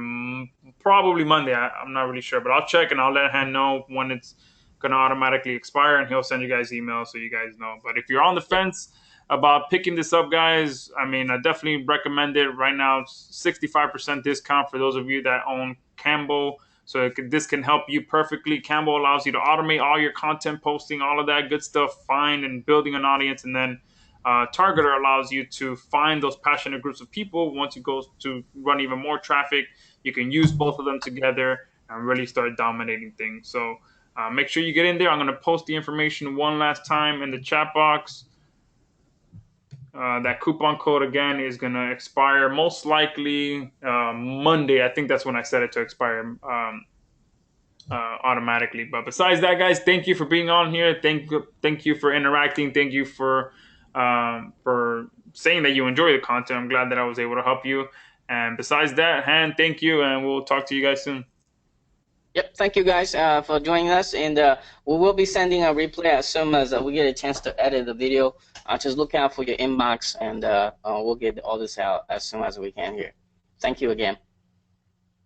probably Monday. I'm not really sure, but I'll check and I'll let him know when it's gonna automatically expire, and he'll send you guys emails so you guys know. But if you're on the Yep. fence about picking this up, guys, I mean, I definitely recommend it. Right now, it's 65% discount for those of you that own Cambo. So this can help you perfectly. Campbell allows you to automate all your content posting, all of that good stuff, find and building an audience, and then Targeter allows you to find those passionate groups of people. Once you go to run even more traffic, you can use both of them together and really start dominating things. So make sure you get in there. I'm going to post the information one last time in the chat box. That coupon code again is going to expire most likely Monday. I think that's when I set it to expire. Automatically. But besides that, guys, thank you for being on here. Thank you for interacting. Thank you for saying that you enjoy the content. I'm glad that I was able to help you. And besides that, Han, thank you, and we'll talk to you guys soon. Yep. Thank you guys for joining us, and we will be sending a replay as soon as we get a chance to edit the video. Just look out for your inbox, and we'll get all this out as soon as we can here. Thank you again.